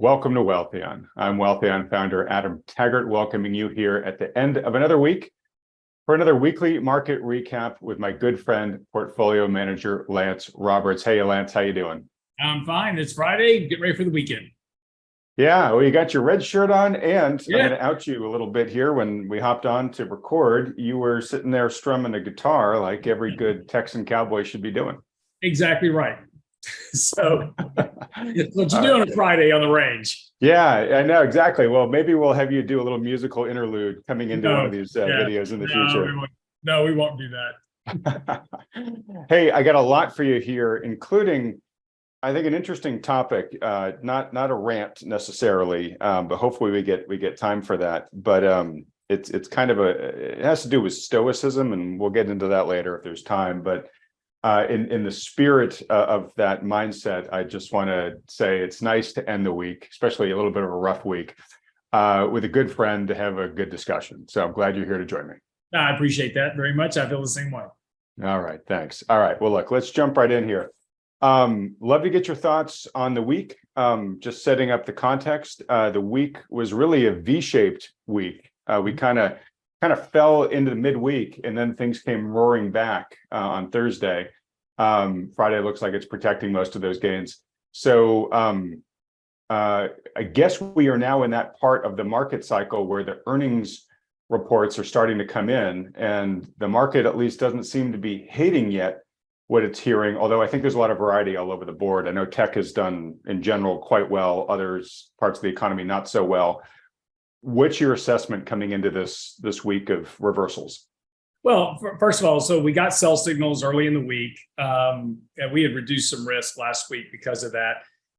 Welcome to Wealthion. I'm Wealthion founder Adam Taggart, welcoming you here at the end of another week for another weekly market recap with my good friend, portfolio manager Lance Roberts. Hey, Lance, how you doing? I'm fine. It's Friday. Get ready for the weekend. Yeah, well, you got your red shirt on, and Yeah. I'm going to out you a little bit here. When we hopped on to record, you were sitting there strumming a guitar like every good Texan cowboy should be doing. Exactly right. So that's what you All do right. on a Friday on the range. Yeah, I know exactly. Well, maybe we'll have you do a little musical interlude coming into one of these videos in the future. We won't do that. Hey, I got a lot for you here, including, I think, an interesting topic. Not a rant necessarily, but hopefully we get time for that. But it's kind of it has to do with stoicism, and we'll get into that later if there's time. But in the spirit of that mindset, I just want to say it's nice to end the week, especially a little bit of a rough week, with a good friend to have a good discussion. So I'm glad you're here to join me. I appreciate that very much. I feel the same way. All right, thanks. All right, well, look, let's jump right in here. Love to get your thoughts on the week. Just setting up the context. The week was really a V-shaped week. We kind of fell into the midweek, and then things came roaring back on Thursday. Friday looks like it's protecting most of those gains. So I guess we are now in that part of the market cycle where the earnings reports are starting to come in, and the market at least doesn't seem to be hating yet what it's hearing, although I think there's a lot of variety all over the board. I know tech has done in general quite well, others parts of the economy not so well. What's your assessment coming into this week of reversals? Well, first of all, so we got sell signals early in the week, and we had reduced some risk last week because of that.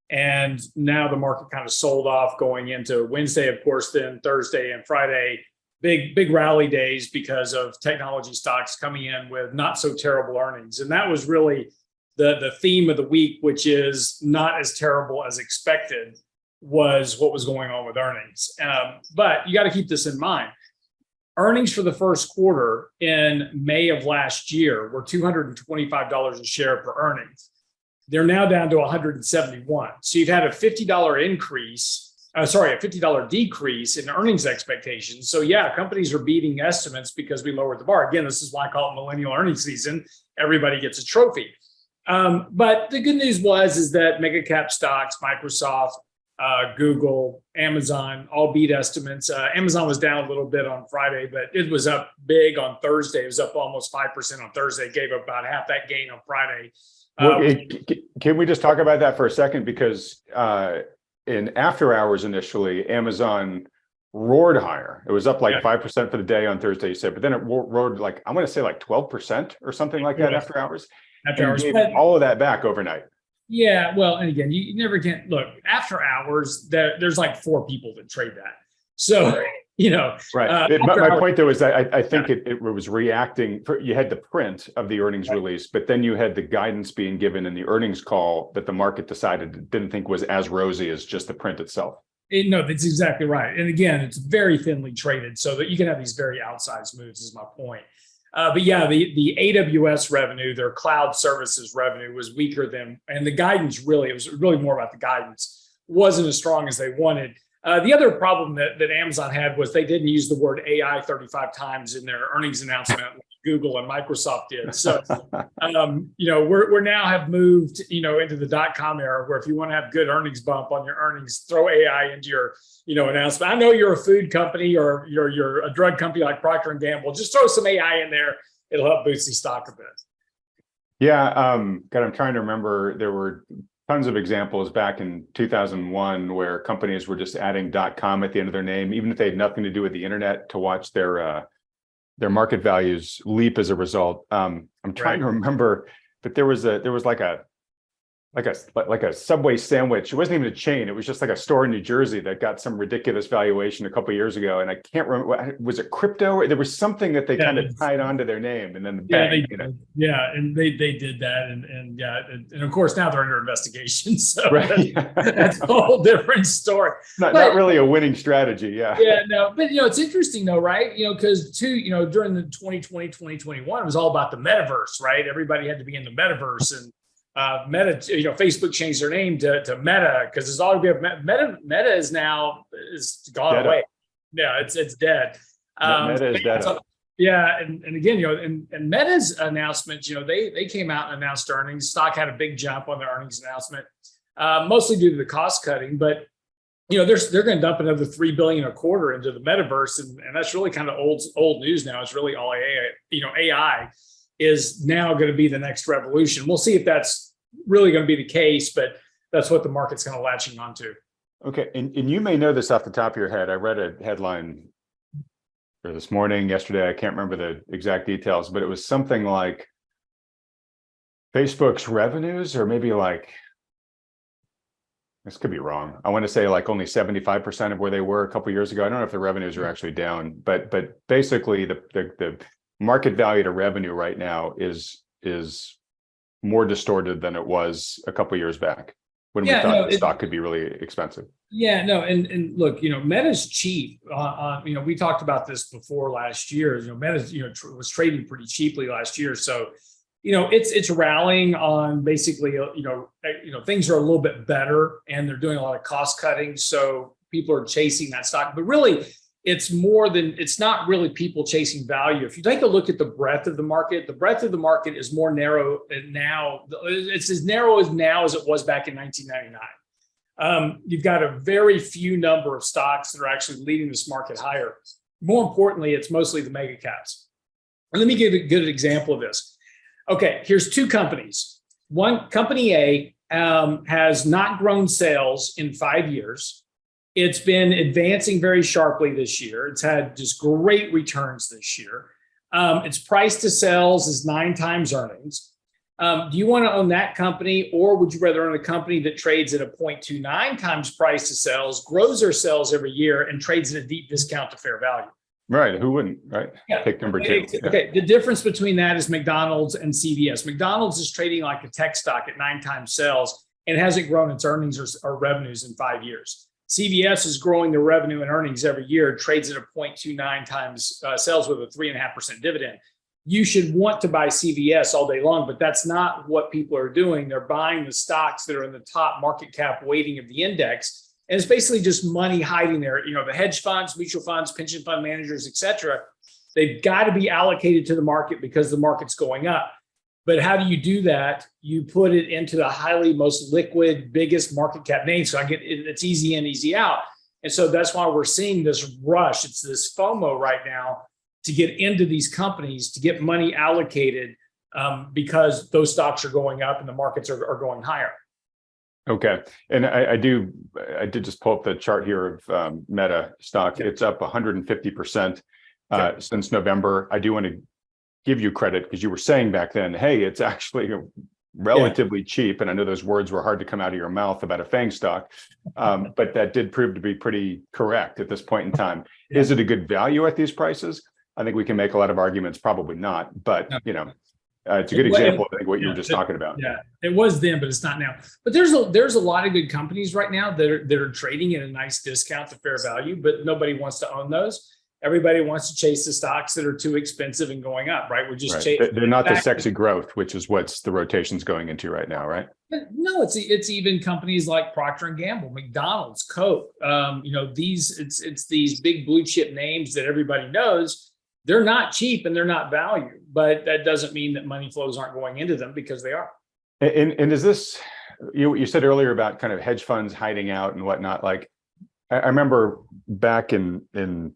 And now the market kind of sold off going into Wednesday, of course, then Thursday and Friday, big rally days because of technology stocks coming in with not so terrible earnings. And that was really the theme of the week, which is not as terrible as expected, was what was going on with earnings. But you got to keep this in mind. Earnings for the first quarter in May of last year were $225 a share per earnings. They're now down to $171. So you've had a $50 increase, a $50 decrease in earnings expectations. So yeah, companies are beating estimates because we lowered the bar. Again, this is why I call it millennial earnings season. Everybody gets a trophy. But the good news is that mega cap stocks, Microsoft, Google, Amazon, all beat estimates. Amazon was down a little bit on Friday, but it was up big on Thursday. It was up almost 5% on Thursday. It gave up about half that gain on Friday. Can we just talk about that for a second? Because in after hours initially, Amazon roared higher. It was up like 5% for the day on Thursday, you said, but then it roared like, I'm going to say like 12% or something like that after hours. After hours, all of that back overnight. Yeah, well, and again, you never can look after hours. There's like 4 people that trade that, so right. My point though is that I think it was reacting. You had the print of the earnings release, but then you had the guidance being given in the earnings call that the market didn't think was as rosy as just the print itself. No, that's exactly right. And again, it's very thinly traded, so that you can have these very outsized moves. Is my point. But yeah, the AWS revenue, their cloud services revenue, was weaker and the guidance it was really more about the guidance, wasn't as strong as they wanted. The other problem that Amazon had was they didn't use the word AI 35 times in their earnings announcement, like Google and Microsoft did. So, we're now have moved, into the .com era, where if you want to have good earnings bump on your earnings, throw AI into your, announcement. I know you're a food company or you're a drug company like Procter & Gamble. Just throw some AI in there. It'll help boost the stock a bit. Yeah. I'm trying to remember. There were tons of examples back in 2001 where companies were just adding .com at the end of their name, even if they had nothing to do with the internet, to watch their market values leap as a result. I'm trying to remember, but there was like a Subway sandwich. It wasn't even a chain. It was just like a store in New Jersey that got some ridiculous valuation a couple of years ago. And I can't remember, was it crypto? There was something that they kind of tied onto their name, and then the bank. And they did that, and of course now they're under investigation. So right. that's a whole different story. Not really a winning strategy. Yeah. Yeah, no, but it's interesting though, right? Because during the 2020, 2021, it was all about the metaverse, right? Everybody had to be in the metaverse, and Meta, Facebook changed their name to Meta because it's all good. Meta is now gone Dead away. up. Yeah, it's dead. Meta is dead up. Yeah, and again, and Meta's announcements, they came out and announced earnings. Stock had a big jump on their earnings announcement, mostly due to the cost cutting. But they're going to dump another $3 billion a quarter into the metaverse, and that's really kind of old news now. It's really all AI. AI is now going to be the next revolution. We'll see if that's really going to be the case, but that's what the market's kind of latching onto. Okay, and you may know this off the top of your head. I read a headline this morning, yesterday, I can't remember the exact details, but it was something like Facebook's revenues, or maybe like, this could be wrong, I want to say like only 75% of where they were a couple of years ago. I don't know if the revenues are actually down, but basically the market value to revenue right now is more distorted than it was a couple of years back when we thought the stock could be really expensive. Yeah, no, and look, Meta's cheap. We talked about this before last year. Meta, was trading pretty cheaply last year, so it's rallying on basically, things are a little bit better, and they're doing a lot of cost cutting, so people are chasing that stock. But really, it's not really people chasing value. If you take a look at the breadth of the market is more narrow now. It's as narrow now as it was back in 1999. You've got a very few number of stocks that are actually leading this market higher. More importantly, it's mostly the mega caps. And let me give a good example of this. Okay, here's two companies. One, company A has not grown sales in 5 years. It's been advancing very sharply this year. It's had just great returns this year. Its price to sales is 9 times earnings. Do you want to own that company, or would you rather own a company that trades at a 0.29 times price to sales, grows their sales every year, and trades at a deep discount to fair value? Right. Who wouldn't? Right. Yeah. Pick number two. Okay. The difference between that is McDonald's and CVS. McDonald's is trading like a tech stock at 9 times sales and hasn't grown its earnings or revenues in 5 years. CVS is growing their revenue and earnings every year, trades at a 0.29 times sales with a 3.5% dividend. You should want to buy CVS all day long, but that's not what people are doing. They're buying the stocks that are in the top market cap weighting of the index. And it's basically just money hiding there. The hedge funds, mutual funds, pension fund managers, et cetera, they've got to be allocated to the market because the market's going up. But how do you do that? You put it into the most liquid, biggest market cap names. So it's easy in, easy out. And so that's why we're seeing this rush. It's this FOMO right now to get into these companies, to get money allocated because those stocks are going up and the markets are going higher. Okay. And I did just pull up the chart here of Meta stock. Yeah. It's up 150% since November. I do want to give you credit because you were saying back then, hey, it's actually relatively cheap. And I know those words were hard to come out of your mouth about a FANG stock, but that did prove to be pretty correct at this point in time. Yeah. Is it a good value at these prices? I think we can make a lot of arguments, probably not, but it's a good example, I think, what you were just talking about. Yeah, it was then, but it's not now. But there's a lot of good companies right now that are trading at a nice discount to fair value, but nobody wants to own those. Everybody wants to chase the stocks that are too expensive and going up, right? We're just chasing. They're not the sexy growth, which is what's the rotation's going into right now, right? No, it's even companies like Procter and Gamble, McDonald's, Coke. It's these big blue chip names that everybody knows. They're not cheap and they're not value, but that doesn't mean that money flows aren't going into them, because they are. And is this, you said earlier about kind of hedge funds hiding out and whatnot. Like, I remember back in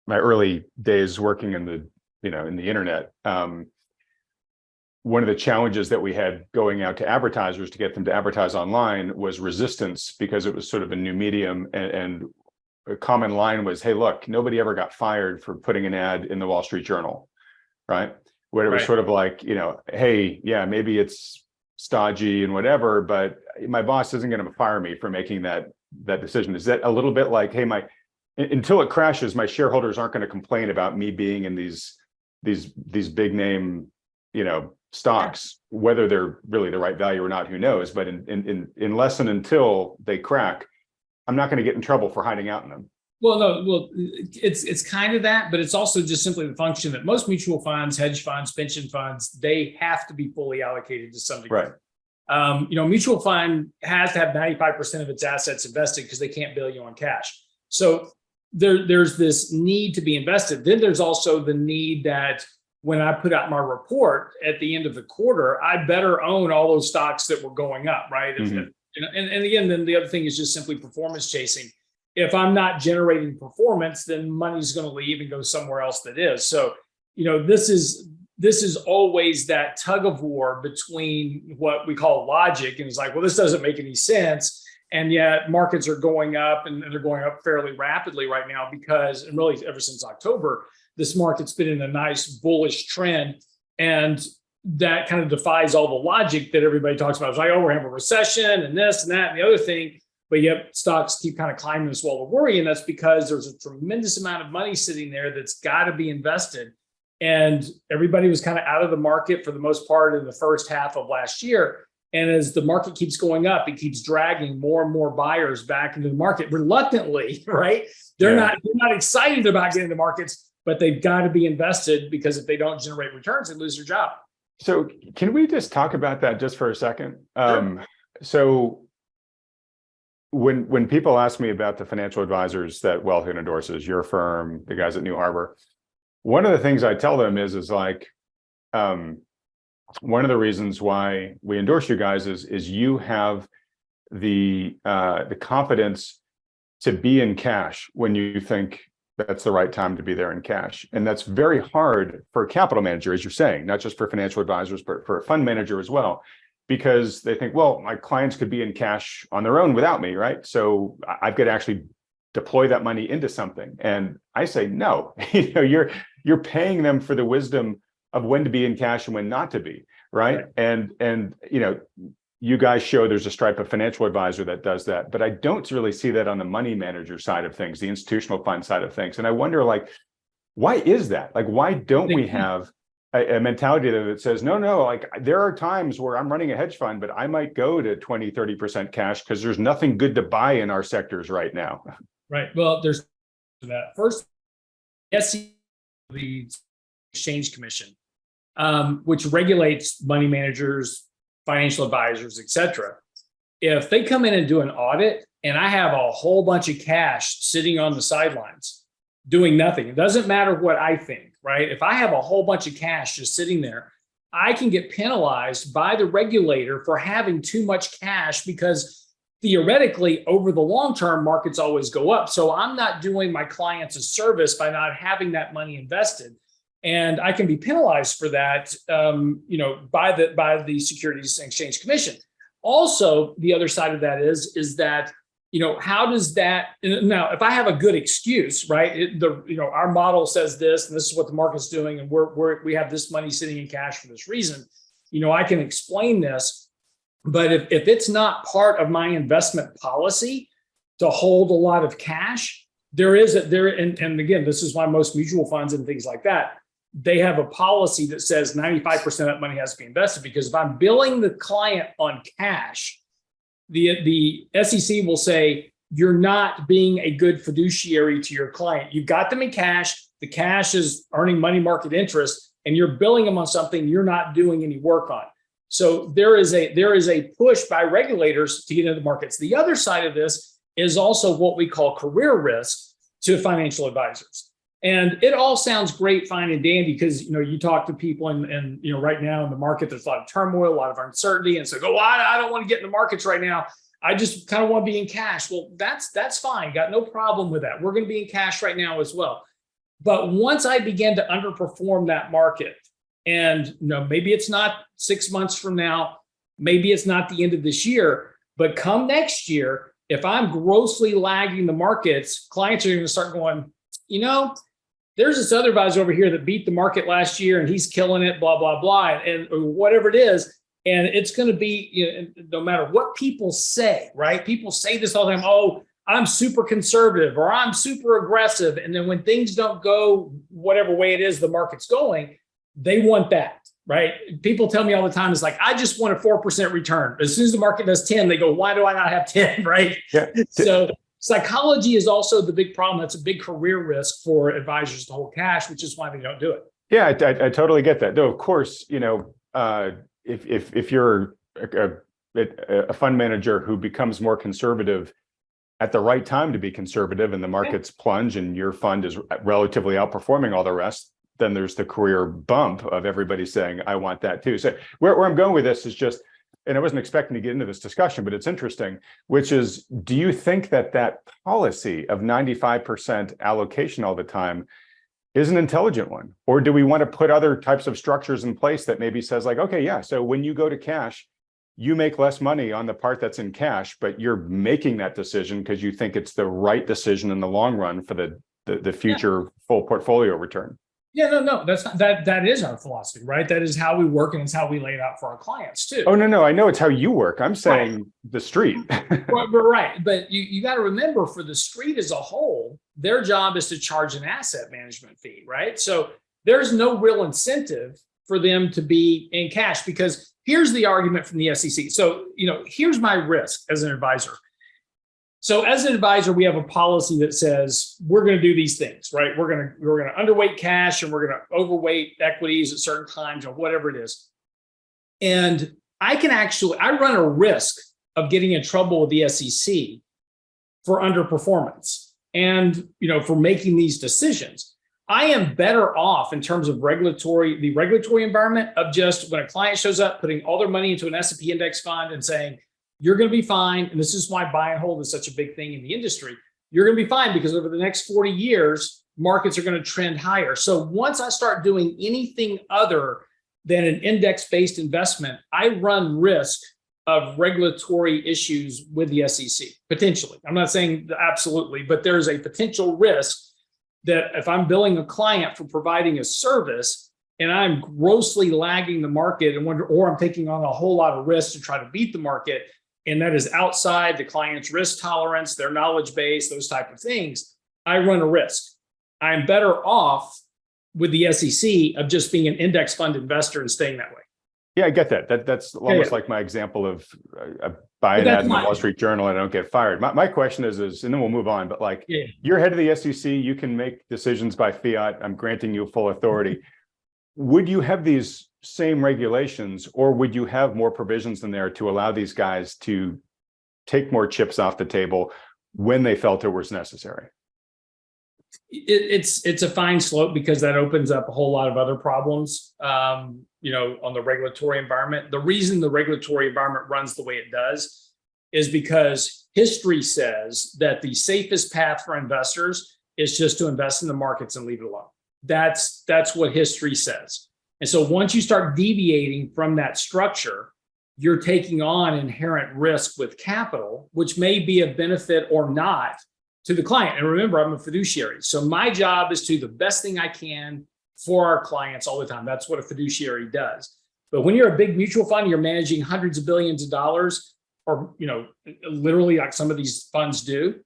my early days working in the internet, one of the challenges that we had going out to advertisers to get them to advertise online was resistance, because it was sort of a new medium, and a common line was, hey, look, nobody ever got fired for putting an ad in the Wall Street Journal, right? Where it was sort of like, hey, yeah, maybe it's stodgy and whatever, but my boss isn't going to fire me for making that decision. Is that a little bit like, hey, until it crashes, my shareholders aren't going to complain about me being in these big name, stocks, whether they're really the right value or not, who knows? But unless and until they crack, I'm not going to get in trouble for hiding out in them. Well, it's kind of that, but it's also just simply the function that most mutual funds, hedge funds, pension funds, they have to be fully allocated to some degree. Right. Mutual fund has to have 95% of its assets invested because they can't bill you on cash. So there's this need to be invested. Then there's also the need that when I put out my report at the end of the quarter, I better own all those stocks that were going up, right? Mhm. And again, then the other thing is just simply performance chasing. If I'm not generating performance, then money's going to leave and go somewhere else that is. So, this is always that tug of war between what we call logic, and it's like, well, this doesn't make any sense. And yet markets are going up, and they're going up fairly rapidly right now because, and really ever since October, this market's been in a nice bullish trend. And that kind of defies all the logic that everybody talks about. It's like, oh, we're having a recession and this and that and the other thing. But yet stocks keep kind of climbing this wall of worry. And that's because there's a tremendous amount of money sitting there that's got to be invested. And everybody was kind of out of the market for the most part in the first half of last year. And as the market keeps going up, it keeps dragging more and more buyers back into the market reluctantly, right? They're not excited about getting into markets, but they've got to be invested because if they don't generate returns, they lose their job. So can we just talk about that just for a second? Sure. So when people ask me about the financial advisors that Wealthion endorses, your firm, the guys at New Harbor, one of the things I tell them is like, one of the reasons why we endorse you guys is you have the confidence to be in cash when you think that's the right time to be there in cash. And that's very hard for a capital manager, as you're saying, not just for financial advisors, but for a fund manager as well, because they think, well, my clients could be in cash on their own without me, right? So I've got to actually deploy that money into something. And I say, no, you're paying them for the wisdom of when to be in cash and when not to be, right? And you guys show there's a stripe of financial advisor that does that, but I don't really see that on the money manager side of things, the institutional fund side of things. And I wonder, like, why is that? Like, why don't we have a mentality that says, no, like there are times where I'm running a hedge fund, but I might go to 20, 30% cash because there's nothing good to buy in our sectors right now. Right. Well, there's that. First, SEC, the Exchange Commission, which regulates money managers, financial advisors, et cetera. If they come in and do an audit and I have a whole bunch of cash sitting on the sidelines doing nothing, it doesn't matter what I think, right? If I have a whole bunch of cash just sitting there, I can get penalized by the regulator for having too much cash because theoretically over the long term, markets always go up. So I'm not doing my clients a service by not having that money invested. And I can be penalized for that, by the Securities and Exchange Commission. Also, the other side of that is that, how does that now? If I have a good excuse, right? Our model says this, and this is what the market's doing, and we have this money sitting in cash for this reason. I can explain this, but if it's not part of my investment policy to hold a lot of cash, and again, this is why most mutual funds and things like that, they have a policy that says 95% of that money has to be invested, because if I'm billing the client on cash, the SEC will say, you're not being a good fiduciary to your client. You got them in cash. The cash is earning money market interest, and you're billing them on something you're not doing any work on. So there is a push by regulators to get into the markets. The other side of this is also what we call career risk to financial advisors. And it all sounds great, fine and dandy, because you talk to people and right now in the market, there's a lot of turmoil, a lot of uncertainty. And so I don't want to get in the markets right now. I just kind of want to be in cash. Well, that's fine. Got no problem with that. We're going to be in cash right now as well. But once I begin to underperform that market, and maybe it's not 6 months from now, maybe it's not the end of this year, but come next year, if I'm grossly lagging the markets, clients are going to start going, there's this other advisor over here that beat the market last year and he's killing it, blah, blah, blah, and or whatever it is. And it's going to be, no matter what people say, right? People say this all the time, oh, I'm super conservative or I'm super aggressive. And then when things don't go whatever way it is the market's going, they want that, right? People tell me all the time, it's like, I just want a 4% return. As soon as the market does 10, they go, why do I not have 10, right? Yeah. So psychology is also the big problem. That's a big career risk for advisors to hold cash, which is why they don't do it. Yeah, I totally get that. Though, of course, if you're a a fund manager who becomes more conservative at the right time to be conservative, and the markets plunge and your fund is relatively outperforming all the rest, then there's the career bump of everybody saying, I want that too. So where I'm going with this is just, and I wasn't expecting to get into this discussion, but it's interesting, which is, do you think that that policy of 95% allocation all the time is an intelligent one? Or do we want to put other types of structures in place that maybe says like, okay, yeah, so when you go to cash, you make less money on the part that's in cash, but you're making that decision because you think it's the right decision in the long run for the future full portfolio return. Yeah, no, that's not, that is our philosophy, right? That is how we work, and it's how we lay it out for our clients too. Oh, no, I know it's how you work. I'm saying the street. Right. But you got to remember, for the street as a whole, their job is to charge an asset management fee, right? So there's no real incentive for them to be in cash, because here's the argument from the SEC. So, here's my risk as an advisor. So as an advisor, we have a policy that says we're going to do these things, right? We're going to underweight cash, and we're going to overweight equities at certain times, or whatever it is. And I run a risk of getting in trouble with the SEC for underperformance and, for making these decisions. I am better off in terms of the regulatory environment of just, when a client shows up, putting all their money into an S&P index fund and saying, you're going to be fine. And this is why buy and hold is such a big thing in the industry. You're going to be fine because over the next 40 years, markets are going to trend higher. So once I start doing anything other than an index-based investment, I run risk of regulatory issues with the SEC, potentially. I'm not saying absolutely, but there's a potential risk that if I'm billing a client for providing a service and I'm grossly lagging the market or I'm taking on a whole lot of risk to try to beat the market, and that is outside the client's risk tolerance, their knowledge base, those type of things, I run a risk. I'm better off with the SEC of just being an index fund investor and staying that way. Yeah, I get that. That's almost like my example of buy an ad in the Wall Street Journal and I don't get fired. My question is, and then we'll move on, but you're head of the SEC, you can make decisions by fiat. I'm granting you full authority. Would you have these same regulations, or would you have more provisions in there to allow these guys to take more chips off the table when they felt it was necessary? It's a fine slope, because that opens up a whole lot of other problems, on the regulatory environment. The reason the regulatory environment runs the way it does is because history says that the safest path for investors is just to invest in the markets and leave it alone. That's what history says. And so once you start deviating from that structure, you're taking on inherent risk with capital, which may be a benefit or not to the client. And remember, I'm a fiduciary. So my job is to do the best thing I can for our clients all the time. That's what a fiduciary does. But when you're a big mutual fund, you're managing hundreds of billions of dollars, or, literally like some of these funds do,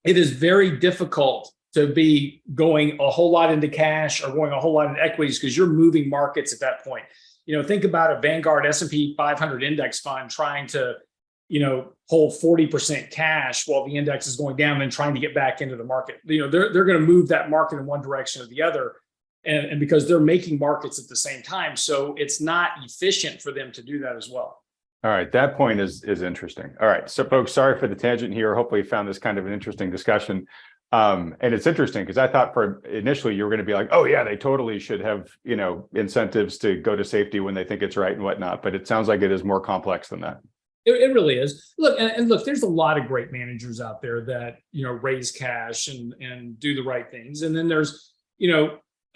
it is very difficult to be going a whole lot into cash or going a whole lot in equities, because you're moving markets at that point. Think about a Vanguard S&P 500 index fund trying to, hold 40% cash while the index is going down and trying to get back into the market. They're going to move that market in one direction or the other. And because they're making markets at the same time. So it's not efficient for them to do that as well. All right. That point is interesting. All right. So folks, sorry for the tangent here. Hopefully you found this kind of an interesting discussion. And it's interesting because I thought initially you were going to be like, oh yeah, they totally should have, incentives to go to safety when they think it's right and whatnot. But it sounds like it is more complex than that. It really is. Look, and look, there's a lot of great managers out there that, raise cash and do the right things. And then there's,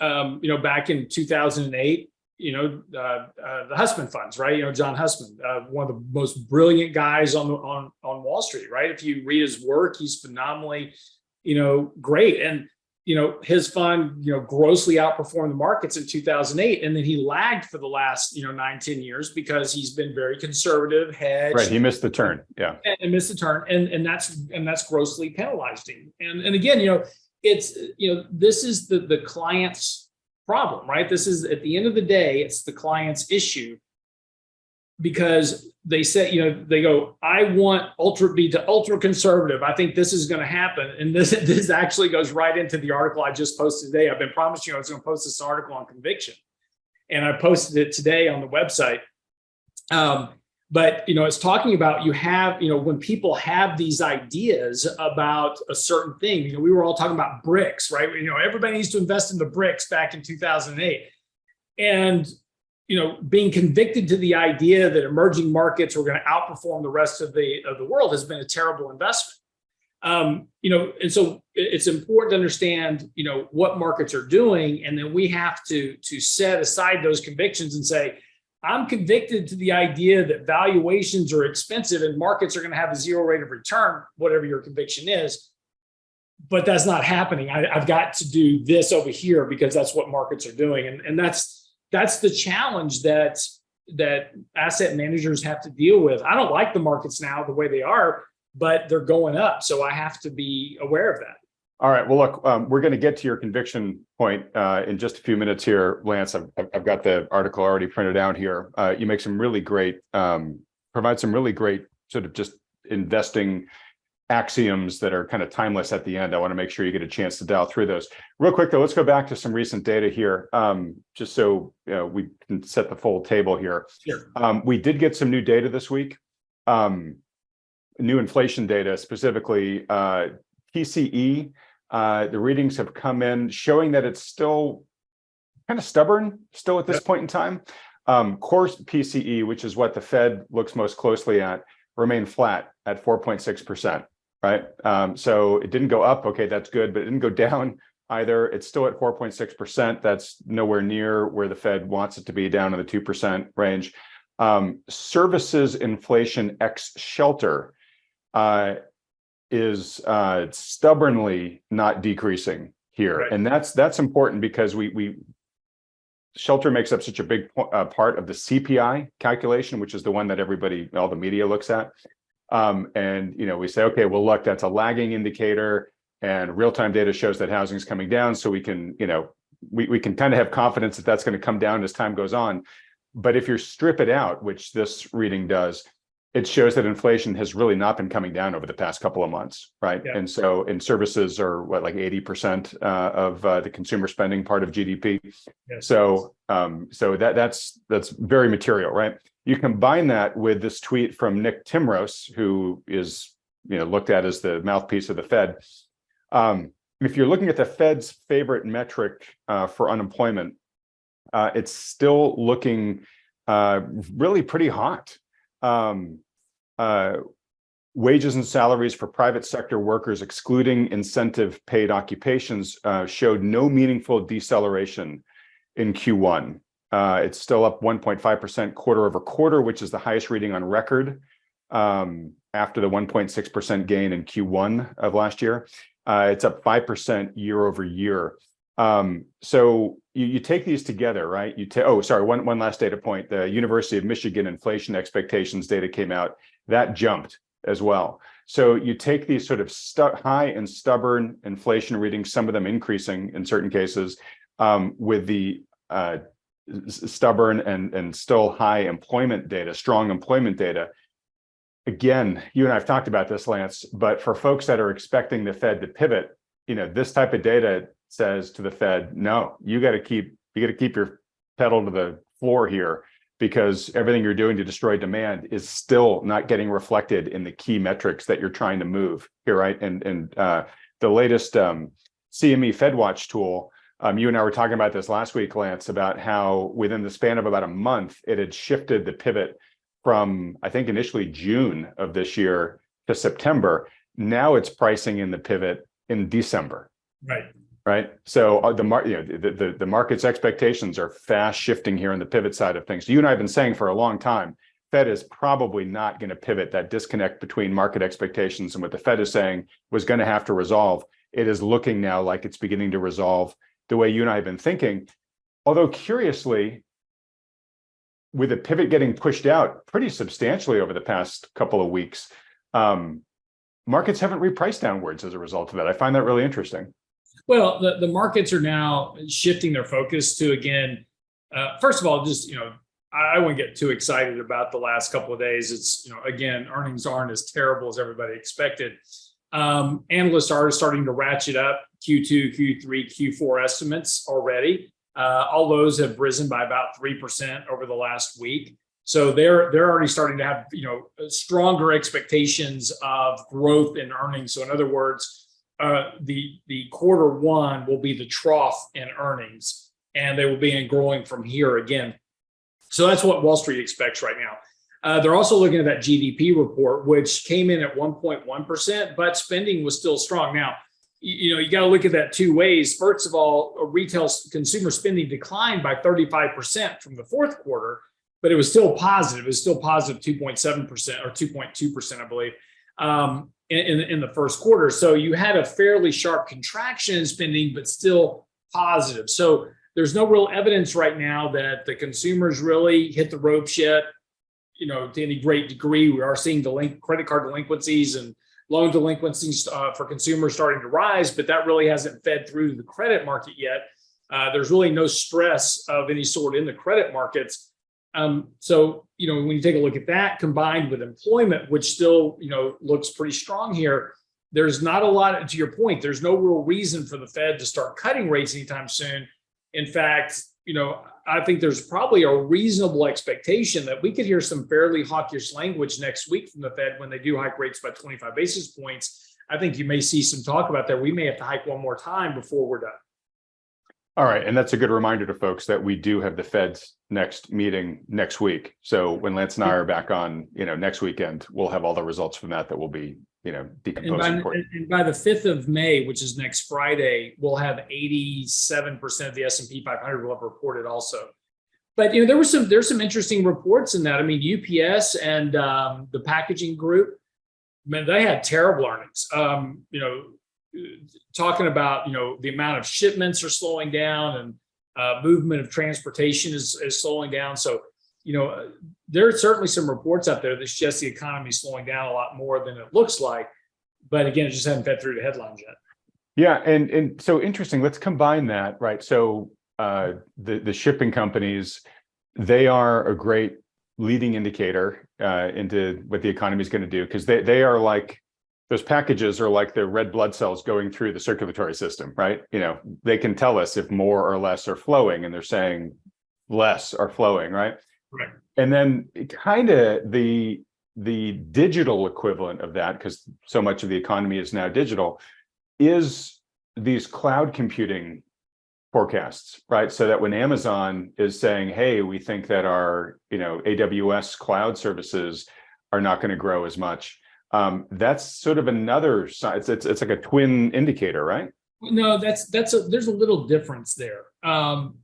back in 2008, the Hussman funds, right? John Hussman, one of the most brilliant guys on Wall Street, right? If you read his work, he's phenomenally, great. And, his fund, grossly outperformed the markets in 2008. And then he lagged for the last, 9-10 years because he's been very conservative, hedged. Right. He missed the turn. Yeah. And missed the turn. And that's grossly penalized him. And again, it's, this is the client's problem, right? This is, at the end of the day, it's the client's issue, because they say, they go, I want ultra conservative. I think this is going to happen. And this actually goes right into the article I just posted today. I've been promising I was going to post this article on conviction, and I posted it today on the website. But, it's talking about when people have these ideas about a certain thing, we were all talking about bricks, right? Everybody needs to invest in the bricks back in 2008. And, being convicted to the idea that emerging markets were going to outperform the rest of the world has been a terrible investment. And so it's important to understand, what markets are doing. And then we have to set aside those convictions and say, I'm convicted to the idea that valuations are expensive and markets are going to have a zero rate of return, whatever your conviction is. But that's not happening. I've got to do this over here because that's what markets are doing. And that's the challenge that asset managers have to deal with. I don't like the markets now the way they are, but they're going up. So I have to be aware of that. All right. Well, look, we're going to get to your conviction point in just a few minutes here, Lance. I've got the article already printed out here. You make some really great, provide some really great sort of just investing axioms that are kind of timeless at the end. I want to make sure you get a chance to dial through those. Real quick, though, let's go back to some recent data here, just so we can set the full table here. Sure. We did get some new data this week, new inflation data, specifically PCE. The readings have come in showing that it's still kind of stubborn still at this point in time. Core PCE, which is what the Fed looks most closely at, remained flat at 4.6%, right? So it didn't go up. Okay, that's good, but it didn't go down either. It's still at 4.6%. That's nowhere near where the Fed wants it to be, down in the 2% range. Services inflation ex shelter is stubbornly not decreasing here. Right. And that's important because we shelter makes up such a big part of the CPI calculation, which is the one that all the media looks at. And we say, okay, well, look, that's a lagging indicator, and real-time data shows that housing is coming down. So we can, we can kind of have confidence that that's going to come down as time goes on. But if you strip it out, which this reading does, it shows that inflation has really not been coming down over the past couple of months, right? Yeah. And so, in services are like 80% of the consumer spending part of GDP. Yes. So, that's very material, right? You combine that with this tweet from Nick Timros, who is looked at as the mouthpiece of the Fed. If you're looking at the Fed's favorite metric for unemployment, it's still looking really pretty hot. Wages and salaries for private sector workers, excluding incentive paid occupations, showed no meaningful deceleration in Q1. It's still up 1.5% quarter over quarter, which is the highest reading on record after the 1.6% gain in Q1 of last year. It's up 5% year over year. So you take these together, right? One last data point. The University of Michigan inflation expectations data came out. That jumped as well. So you take these sort of high and stubborn inflation readings, some of them increasing in certain cases, with the stubborn and still high employment data, strong employment data. Again, you and I have talked about this, Lance, but for folks that are expecting the Fed to pivot, this type of data says to the Fed, no, you got to keep your pedal to the floor here, because everything you're doing to destroy demand is still not getting reflected in the key metrics that you're trying to move here, right? And the latest CME FedWatch tool, you and I were talking about this last week, Lance, about how within the span of about a month, it had shifted the pivot from, I think, initially June of this year to September. Now it's pricing in the pivot in December. Right. So the market's expectations are fast shifting here on the pivot side of things. You and I have been saying for a long time, Fed is probably not going to pivot. That disconnect between market expectations and what the Fed is saying was going to have to resolve. It is looking now like it's beginning to resolve the way you and I have been thinking. Although curiously, with the pivot getting pushed out pretty substantially over the past couple of weeks, markets haven't repriced downwards as a result of that. I find that really interesting. Well, the markets are now shifting their focus to, again, first of all, just, I wouldn't get too excited about the last couple of days. It's, again, earnings aren't as terrible as everybody expected. Analysts are starting to ratchet up Q2, Q3, Q4 estimates already. All those have risen by about 3% over the last week. So they're already starting to have, stronger expectations of growth in earnings. So in other words, the quarter one will be the trough in earnings, and they will be growing from here again. So that's what Wall Street expects right now. They're also looking at that GDP report, which came in at 1.1%, but spending was still strong. Now, you got to look at that two ways. First of all, retail consumer spending declined by 35% from the fourth quarter, but it was still positive. It was still positive 2.7% or 2.2%, I believe, in the first quarter. So you had a fairly sharp contraction in spending, but still positive. So there's no real evidence right now that the consumers really hit the ropes yet, to any great degree. We are seeing credit card delinquencies and loan delinquencies for consumers starting to rise, but that really hasn't fed through the credit market yet. There's really no stress of any sort in the credit markets. So, when you take a look at that combined with employment, which still, looks pretty strong here, there's not a lot, to your point, there's no real reason for the Fed to start cutting rates anytime soon. In fact, I think there's probably a reasonable expectation that we could hear some fairly hawkish language next week from the Fed when they do hike rates by 25 basis points. I think you may see some talk about that. We may have to hike one more time before we're done. All right. And that's a good reminder to folks that we do have the Fed's next meeting next week. So when Lance and I are back on, next weekend, we'll have all the results from that will be, decomposing. And by the 5th of May, which is next Friday, we'll have 87% of the S&P 500 will have reported also. But, there's some interesting reports in that. I mean, UPS and the packaging group, man, they had terrible earnings. Talking about, the amount of shipments are slowing down and movement of transportation is slowing down. So, there are certainly some reports out there that suggest the economy is slowing down a lot more than it looks like. But again, it just hasn't fed through the headlines yet. Yeah. And so interesting. Let's combine that, right? So the shipping companies, they are a great leading indicator into what the economy is going to do, because they are like, those packages are like the red blood cells going through the circulatory system, right? They can tell us if more or less are flowing, and they're saying less are flowing, right? Right. And then kind of the digital equivalent of that, because so much of the economy is now digital, is these cloud computing forecasts, right? So that when Amazon is saying, hey, we think that our, AWS cloud services are not going to grow as much, that's sort of another side. It's like a twin indicator, right? No, there's a little difference there. And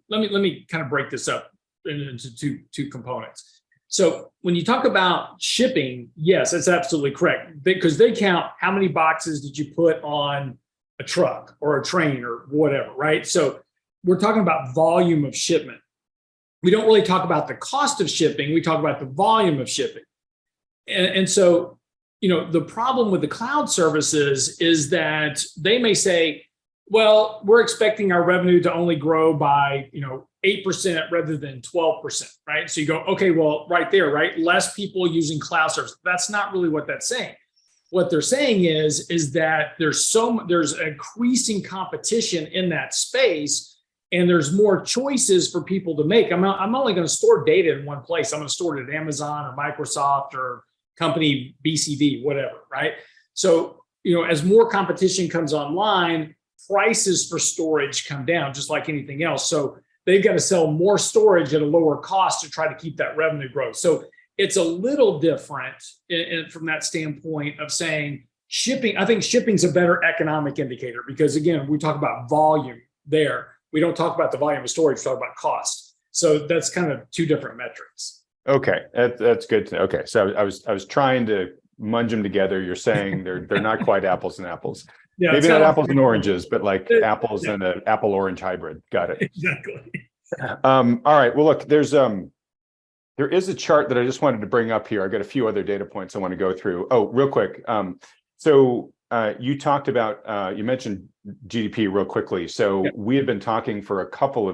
let me kind of break this up into two components. So when you talk about shipping, yes, that's absolutely correct, because they count how many boxes did you put on a truck or a train or whatever, right? So we're talking about volume of shipment. We don't really talk about the cost of shipping. We talk about the volume of shipping. And so, the problem with the cloud services is that they may say, well, we're expecting our revenue to only grow by, 8% rather than 12%, right? So you go, okay, well, right there, right? Less people using cloud service. That's not really what that's saying. What they're saying is that there's increasing competition in that space, and there's more choices for people to make. I'm only going to store data in one place. I'm going to store it at Amazon or Microsoft or company BCV, whatever, right? So, as more competition comes online, prices for storage come down, just like anything else. So they've got to sell more storage at a lower cost to try to keep that revenue growth. So it's a little different from that standpoint of saying shipping. I think shipping's a better economic indicator, because again, we talk about volume there. We don't talk about the volume of storage, we talk about cost. So that's kind of two different metrics. Okay, that's good. Okay, so I was trying to munge them together. You're saying they're not quite apples and apples. Yeah, maybe not apples and oranges, but like apples and an apple orange hybrid. Got it. Exactly. All right. Well, look, there is a chart that I just wanted to bring up here. I've got a few other data points I want to go through. Oh, real quick. So you talked about, you mentioned GDP real quickly. So we had been talking for a couple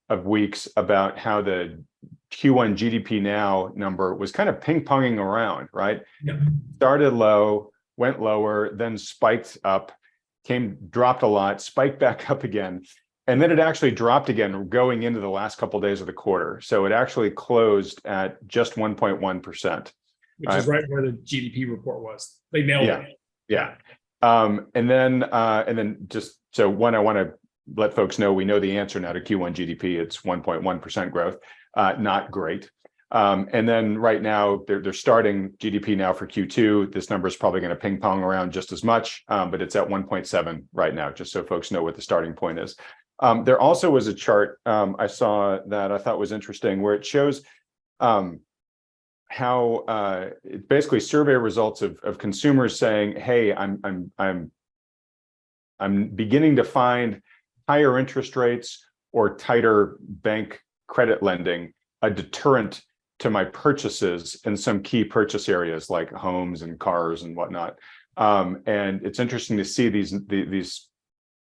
of weeks about how the Q1 GDP now number was kind of ping-ponging around, right? Yep. Started low, went lower, then spiked up, dropped a lot, spiked back up again. And then it actually dropped again going into the last couple of days of the quarter. So it actually closed at just 1.1%. Which is right where the GDP report was. They nailed it. Yeah. And then just so one, I want to let folks know, we know the answer now to Q1 GDP. It's 1.1% growth. Not great. And then right now they're starting GDP now for Q2. This number is probably going to ping pong around just as much, but it's at 1.7 right now, just so folks know what the starting point is. There also was a chart I saw that I thought was interesting, where it shows how it basically survey results of consumers saying, "Hey, I'm beginning to find higher interest rates or tighter bank credit lending a deterrent to my purchases in some key purchase areas like homes and cars and whatnot." And it's interesting to see these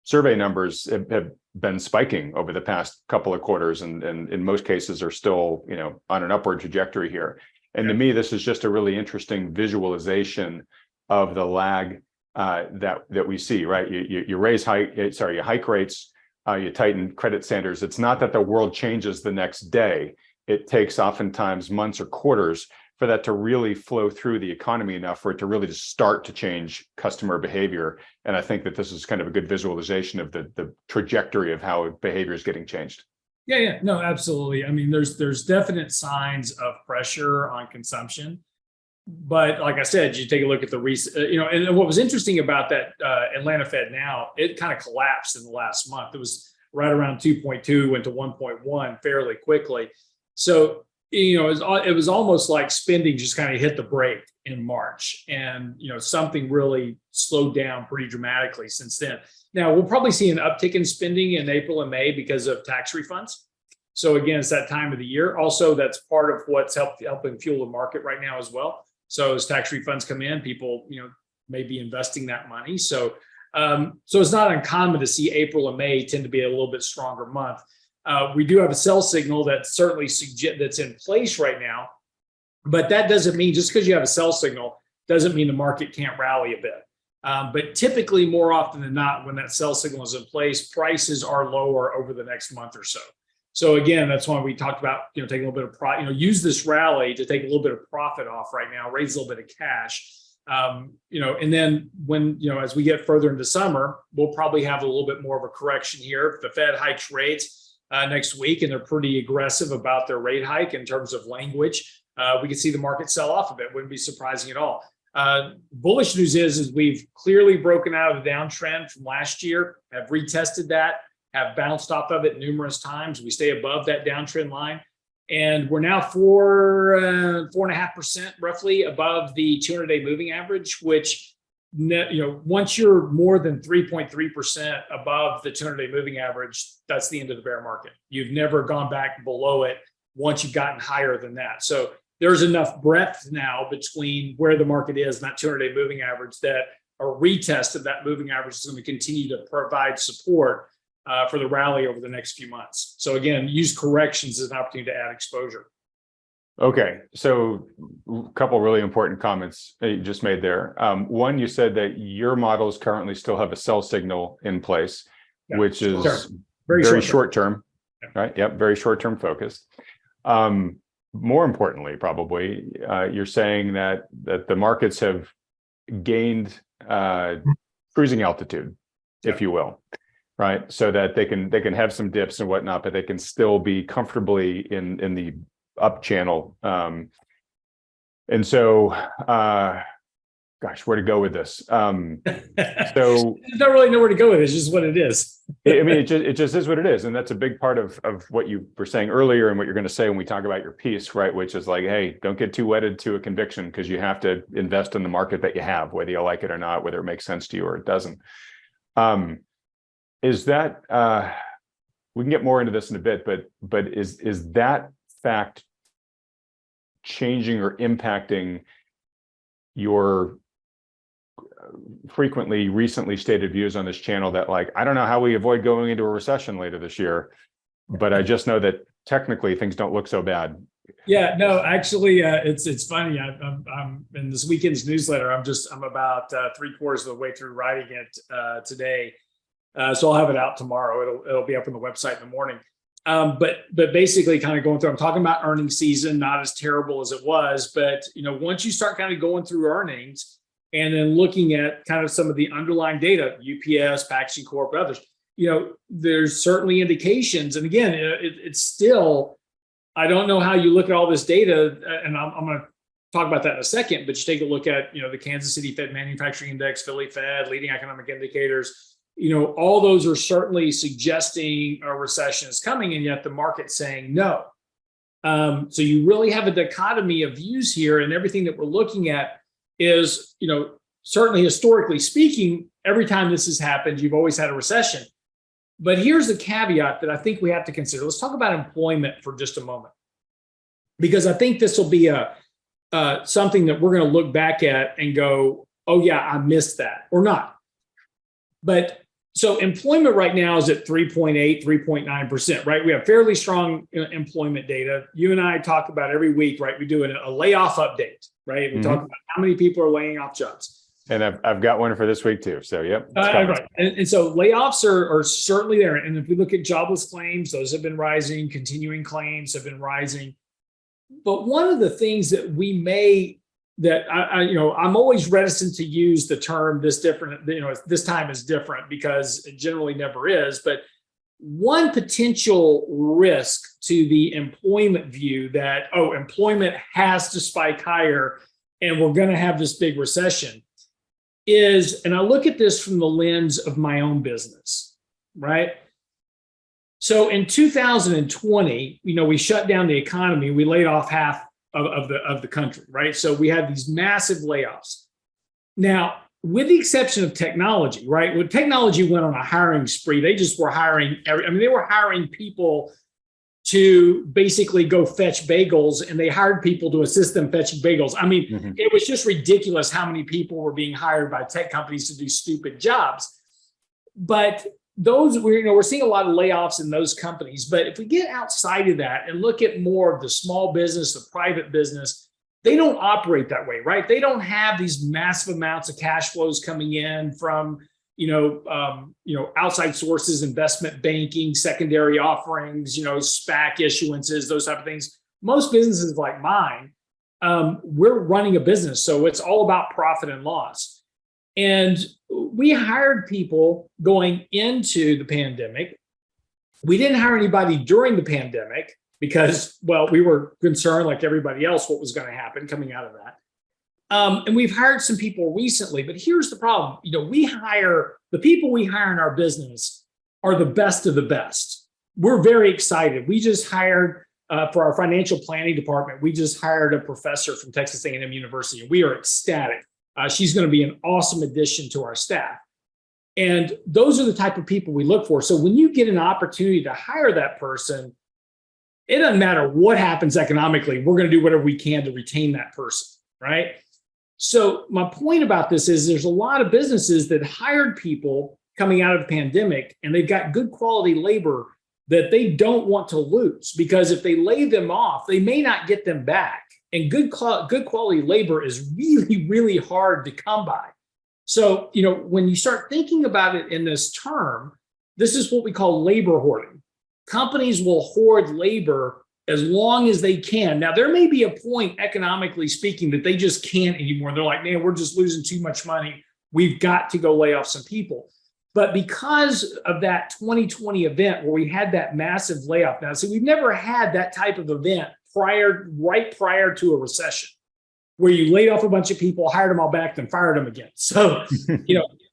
survey numbers have been spiking over the past couple of quarters, and in most cases are still, on an upward trajectory here. And to me, this is just a really interesting visualization of the lag that we see, right? You hike rates, you tighten credit standards. It's not that the world changes the next day. It takes oftentimes months or quarters for that to really flow through the economy enough for it to really just start to change customer behavior. And I think that this is kind of a good visualization of the trajectory of how behavior is getting changed. Yeah, no, absolutely. I mean, there's definite signs of pressure on consumption, but like I said, you take a look at the recent, and what was interesting about that Atlanta Fed now, it kind of collapsed in the last month. It was right around 2.2, went to 1.1 fairly quickly. So, it was almost like spending just kind of hit the brake in March, and something really slowed down pretty dramatically since then. Now we'll probably see an uptick in spending in April and May because of tax refunds. So again, it's that time of the year. Also, that's part of what's helping fuel the market right now as well. So as tax refunds come in, people may be investing that money. So it's not uncommon to see April and May tend to be a little bit stronger month. We do have a sell signal that certainly that's in place right now, but that doesn't mean, just because you have a sell signal doesn't mean the market can't rally a bit. But typically, more often than not, when that sell signal is in place, prices are lower over the next month or so. So again, that's why we talked about taking a little bit of use this rally to take a little bit of profit off right now, raise a little bit of cash. And then when as we get further into summer, we'll probably have a little bit more of a correction here. If the Fed hikes rates next week, and they're pretty aggressive about their rate hike in terms of language, we could see the market sell off a bit. Wouldn't be surprising at all. Bullish news is we've clearly broken out of the downtrend from last year, have retested that, have bounced off of it numerous times. We stay above that downtrend line, and we're now 4.5% roughly above the 200-day moving average, which once you're more than 3.3% above the 200-day moving average, that's the end of the bear market. You've never gone back below it once you've gotten higher than that. So there's enough breadth now between where the market is and that 200-day moving average that a retest of that moving average is going to continue to provide support for the rally over the next few months. So again, use corrections as an opportunity to add exposure. Okay, so a couple really important comments that you just made there. One, you said that your models currently still have a sell signal in place, which is very short term, right? Yep, very short term focused. More importantly, probably, you're saying that the markets have gained cruising altitude, if you will, right? So that they can have some dips and whatnot, but they can still be comfortably in the up channel. And so, gosh, where to go with this? So I don't really know where to go with it. It's just what it is. I mean, it just is what it is. And that's a big part of what you were saying earlier and what you're going to say when we talk about your piece, right? Which is like, hey, don't get too wedded to a conviction, because you have to invest in the market that you have, whether you like it or not, whether it makes sense to you or it doesn't. Is that, we can get more into this in a bit, but is that fact changing or impacting your recently stated views on this channel that, like, I don't know how we avoid going into a recession later this year, but I just know that technically things don't look so bad? Yeah, no, actually, it's funny. I'm in this weekend's newsletter. I'm about 3/4 of the way through writing it today. So I'll have it out tomorrow. It'll be up on the website in the morning. But basically kind of going through, I'm talking about earnings season, not as terrible as it was, but once you start kind of going through earnings and then looking at kind of some of the underlying data, UPS, Packaging Corp, others, there's certainly indications. And again, it's still, I don't know how you look at all this data, and I'm going to talk about that in a second, but you take a look at, the Kansas City Fed Manufacturing Index, Philly Fed, leading economic indicators, all those are certainly suggesting a recession is coming, and yet the market's saying no. So you really have a dichotomy of views here, and everything that we're looking at is, certainly historically speaking, every time this has happened, you've always had a recession. But here's the caveat that I think we have to consider. Let's talk about employment for just a moment, because I think this will be something that we're going to look back at and go, oh yeah, I missed that, or not. But so employment right now is at 3.8, 3.9%, right? We have fairly strong employment data. You and I talk about every week, right? We do a layoff update, right? We talk about how many people are laying off jobs. And I've got one for this week too. So, yep. Right. And so layoffs are certainly there. And if we look at jobless claims, those have been rising, continuing claims have been rising. But one of the things that I'm always reticent to use the term this time is different, because it generally never is. But one potential risk to the employment view that, employment has to spike higher and we're going to have this big recession is, and I look at this from the lens of my own business, right? So in 2020, we shut down the economy. We laid off half of the country, right? So we had these massive layoffs. Now, with the exception of technology, right? When technology went on a hiring spree, they just were hiring. They were hiring people to basically go fetch bagels, and they hired people to assist them fetching bagels. It was just ridiculous how many people were being hired by tech companies to do stupid jobs. But those, we're seeing a lot of layoffs in those companies. But if we get outside of that and look at more of the small business, the private business, they don't operate that way, right? They don't have these massive amounts of cash flows coming in from outside sources, investment banking, secondary offerings, SPAC issuances, those type of things. Most businesses like mine, we're running a business, so it's all about profit and loss. And we hired people going into the pandemic. We didn't hire anybody during the pandemic because, we were concerned, like everybody else, what was going to happen coming out of that. And we've hired some people recently, but here's the problem. The people we hire in our business are the best of the best. We're very excited. We just hired for our financial planning department. We just hired a professor from Texas A&M University, and we are ecstatic. She's going to be an awesome addition to our staff. And those are the type of people we look for. So when you get an opportunity to hire that person, it doesn't matter what happens economically. We're going to do whatever we can to retain that person, right? So my point about this is there's a lot of businesses that hired people coming out of the pandemic, and they've got good quality labor that they don't want to lose, because if they lay them off, they may not get them back. And good quality labor is really, really hard to come by. So, when you start thinking about it in this term, this is what we call labor hoarding. Companies will hoard labor as long as they can. Now, there may be a point, economically speaking, that they just can't anymore. They're like, man, we're just losing too much money. We've got to go lay off some people. But because of that 2020 event where we had that massive layoff, now, so we've never had that type of event right prior to a recession, where you laid off a bunch of people, hired them all back, then fired them again. So,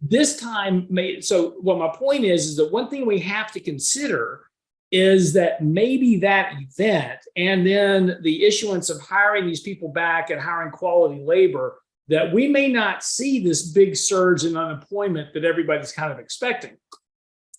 this time, so what my point is that one thing we have to consider is that maybe that event and then the issuance of hiring these people back and hiring quality labor, that we may not see this big surge in unemployment that everybody's kind of expecting.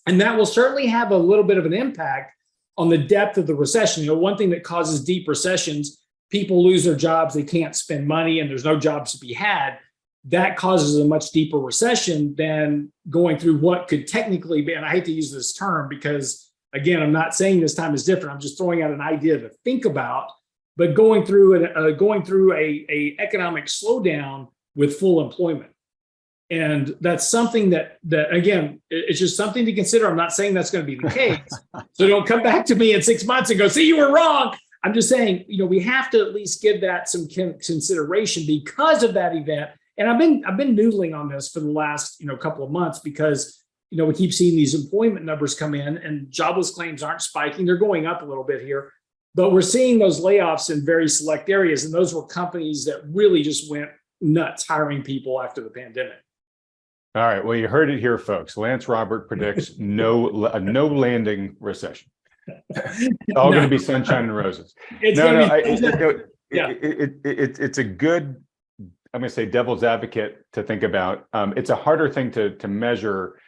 And that will certainly have a little bit of an impact on the depth of the recession. One thing that causes deep recessions, people lose their jobs, they can't spend money, and there's no jobs to be had. That causes a much deeper recession than going through what could technically be, and I hate to use this term because, again, I'm not saying this time is different. I'm just throwing out an idea to think about, but going through a economic slowdown with full employment. And that's something that again, it's just something to consider. I'm not saying that's going to be the case. So don't come back to me in 6 months and go, see, you were wrong. I'm just saying, we have to at least give that some consideration because of that event. And I've been noodling on this for the last, couple of months because, we keep seeing these employment numbers come in and jobless claims aren't spiking. They're going up a little bit here, but we're seeing those layoffs in very select areas. And those were companies that really just went nuts hiring people after the pandemic. All right. Well, you heard it here, folks. Lance Robert predicts no landing recession. It's all going to be sunshine and roses. It's a good, I'm going to say, devil's advocate to think about. It's a harder thing to measure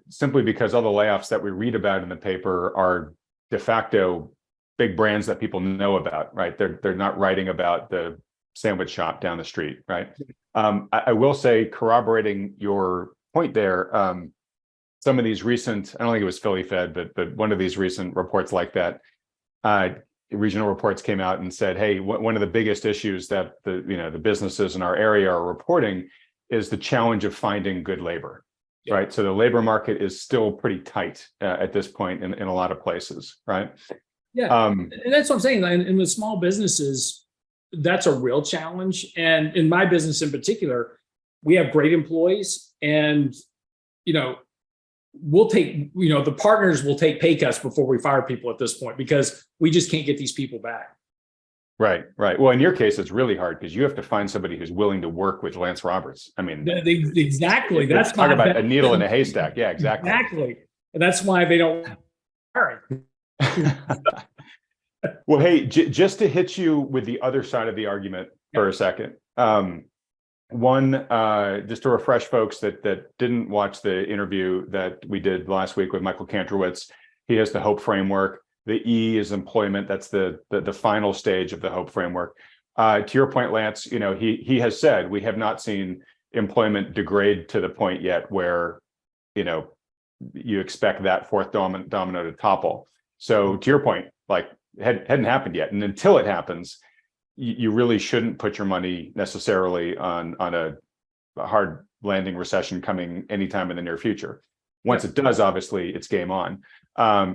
simply because all the layoffs that we read about in the paper are de facto big brands that people know about, right? They're not writing about the sandwich shop down the street, right? I will say, corroborating your point there, some of these recent, I don't think it was Philly Fed, but one of these recent reports like that, regional reports came out and said, hey, one of the biggest issues that the businesses in our area are reporting is the challenge of finding good labor, right? So the labor market is still pretty tight at this point in a lot of places, right? Yeah, and that's what I'm saying. And with small businesses, that's a real challenge. And in my business in particular, we have great employees, and we'll take, the partners will take pay cuts before we fire people at this point because we just can't get these people back. Right. Well, in your case, it's really hard because you have to find somebody who's willing to work with Lance Roberts. I mean, exactly. That's talk about a needle in a haystack. Yeah, exactly. Exactly. And that's why they don't hire. Well, hey, just to hit you with the other side of the argument for a second. One, just to refresh folks that didn't watch the interview that we did last week with Michael Kantrowitz, he has the HOPE framework. The E is employment. That's the final stage of the HOPE framework. To your point, Lance, he has said we have not seen employment degrade to the point yet where, you expect that fourth domino to topple. So to your point, like, hadn't happened yet. And until it happens, you really shouldn't put your money necessarily on a hard landing recession coming anytime in the near future. Once it does, obviously, it's game on.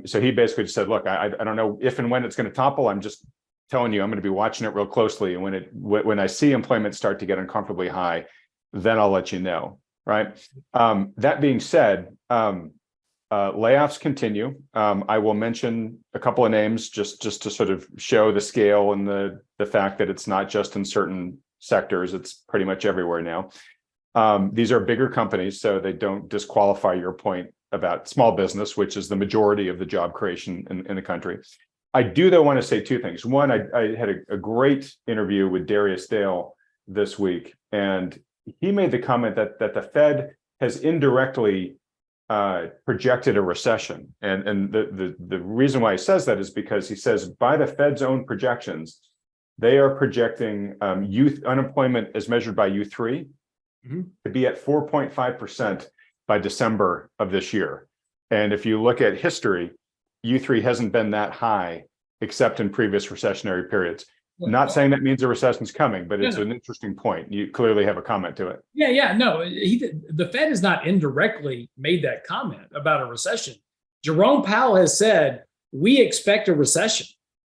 So he basically just said, look, I don't know if and when it's going to topple. I'm just telling you, I'm going to be watching it real closely. And when I see employment start to get uncomfortably high, then I'll let you know, right? That being said, layoffs continue. I will mention a couple of names just to sort of show the scale and the fact that it's not just in certain sectors, it's pretty much everywhere now. These are bigger companies, so they don't disqualify your point about small business, which is the majority of the job creation in the country. I do, though, want to say two things. One, I had a great interview with Darius Dale this week, and he made the comment that the Fed has indirectly projected a recession. And the reason why he says that is because he says by the Fed's own projections, they are projecting youth unemployment as measured by U3 to be at 4.5% by December of this year. And if you look at history, U3 hasn't been that high except in previous recessionary periods. Not saying that means a recession's coming, but it's an interesting point. You clearly have a comment to it. No, the Fed has not indirectly made that comment about a recession. Jerome Powell has said, we expect a recession,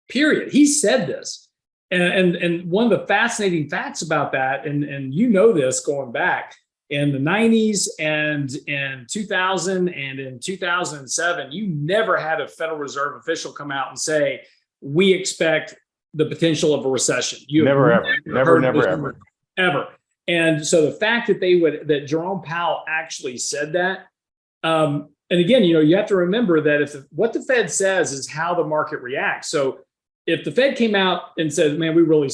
period. He said this. And one of the fascinating facts about that, and this going back in the 90s and in 2000 and in 2007, you never had a Federal Reserve official come out and say, we expect the potential of a recession. Never, ever. And so the fact that Jerome Powell actually said that, and again, you have to remember that what the Fed says is how the market reacts. So if the Fed came out and said, man, we really,